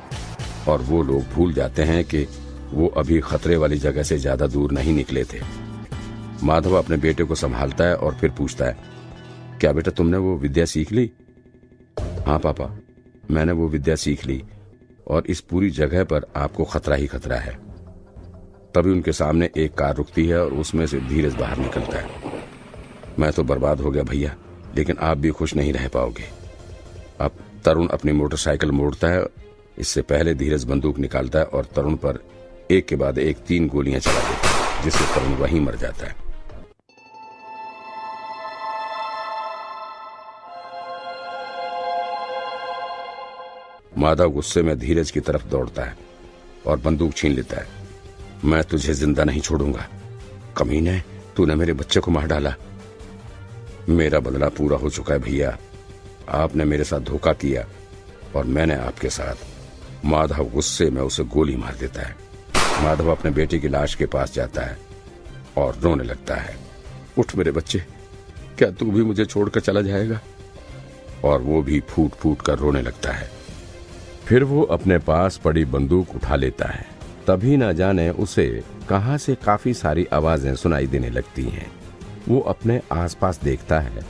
और वो लोग भूल जाते हैं कि वो अभी खतरे वाली जगह से ज्यादा दूर नहीं निकले थे। माधव अपने बेटे को संभालता है और फिर पूछता है, क्या बेटा तुमने वो विद्या सीख ली? हाँ पापा, मैंने वो विद्या सीख ली और इस पूरी जगह पर आपको खतरा ही खतरा है। तभी उनके सामने एक कार रुकती है और उसमें से धीरज बाहर निकलता है। मैं तो बर्बाद हो गया भैया, लेकिन आप भी खुश नहीं रह पाओगे। अब तरुण अपनी मोटरसाइकिल मोड़ता है। इससे पहले धीरज बंदूक निकालता है और तरुण पर एक के बाद एक 3 गोलियां चला देता है, जिससे तरुण वहीं मर जाता है। माधव गुस्से में धीरज की तरफ दौड़ता है और बंदूक छीन लेता है। मैं तुझे जिंदा नहीं छोड़ूंगा। कमीने, तूने मेरे बच्चे को मार डाला। मेरा बदला पूरा हो चुका है भैया। आपने मेरे साथ धोखा किया और मैंने आपके साथ। माधव गुस्से में उसे गोली मार देता है। माधव अपने बेटे की लाश के पास जाता है और रोने लगता है। उठ मेरे बच्चे, क्या तू भी मुझे छोड़कर चला जाएगा? और वो भी फूट फूट कर रोने लगता है। फिर वो अपने पास पड़ी बंदूक उठा लेता है। तभी ना जाने उसे कहां से काफी आवाजें आवाजें सुनाई देने लगती हैं। वो अपने आसपास देखता है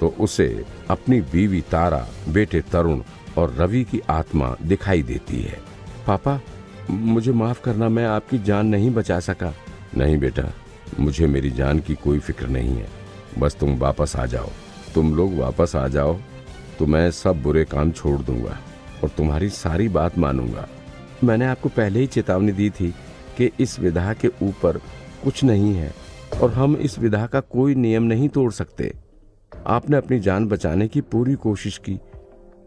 तो उसे अपनी बीवी तारा, बेटे तरुण और रवि की आत्मा दिखाई देती है। पापा, मुझे माफ करना, मैं आपकी जान नहीं बचा सका। नहीं बेटा, मुझे मेरी जान की कोई फिक्र नहीं है। बस तुम वापस आ जाओ। तुम लोग वापस आ जाओ तो मैं सब बुरे काम छोड़ दूंगा और तुम्हारी सारी बात मानूंगा। मैंने आपको पहले ही चेतावनी दी थी कि इस विधा के ऊपर कुछ नहीं है और हम इस विधा का कोई नियम नहीं तोड़ सकते। आपने अपनी जान बचाने की पूरी कोशिश की,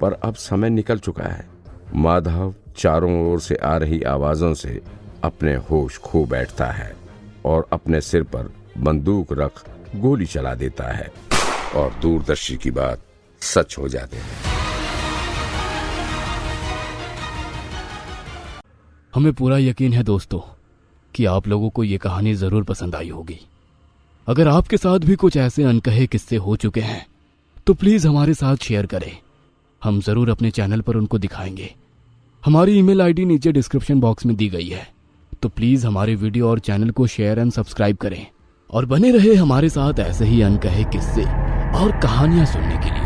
पर अब समय निकल चुका है। माधव चारों ओर से आ रही आवाजों से अपने होश खो बैठता है और अपने सिर पर बंदूक रख गोली चला देता है और दूरदर्शी की बात सच हो जाती है। हमें पूरा यकीन है दोस्तों कि आप लोगों को ये कहानी जरूर पसंद आई होगी। अगर आपके साथ भी कुछ ऐसे अनकहे किस्से हो चुके हैं तो प्लीज हमारे साथ शेयर करें। हम जरूर अपने चैनल पर उनको दिखाएंगे। हमारी ईमेल आईडी नीचे डिस्क्रिप्शन बॉक्स में दी गई है, तो प्लीज हमारे वीडियो और चैनल को शेयर एंड सब्सक्राइब करें और बने रहे हमारे साथ ऐसे ही अनकहे किस्से और कहानियां सुनने के लिए।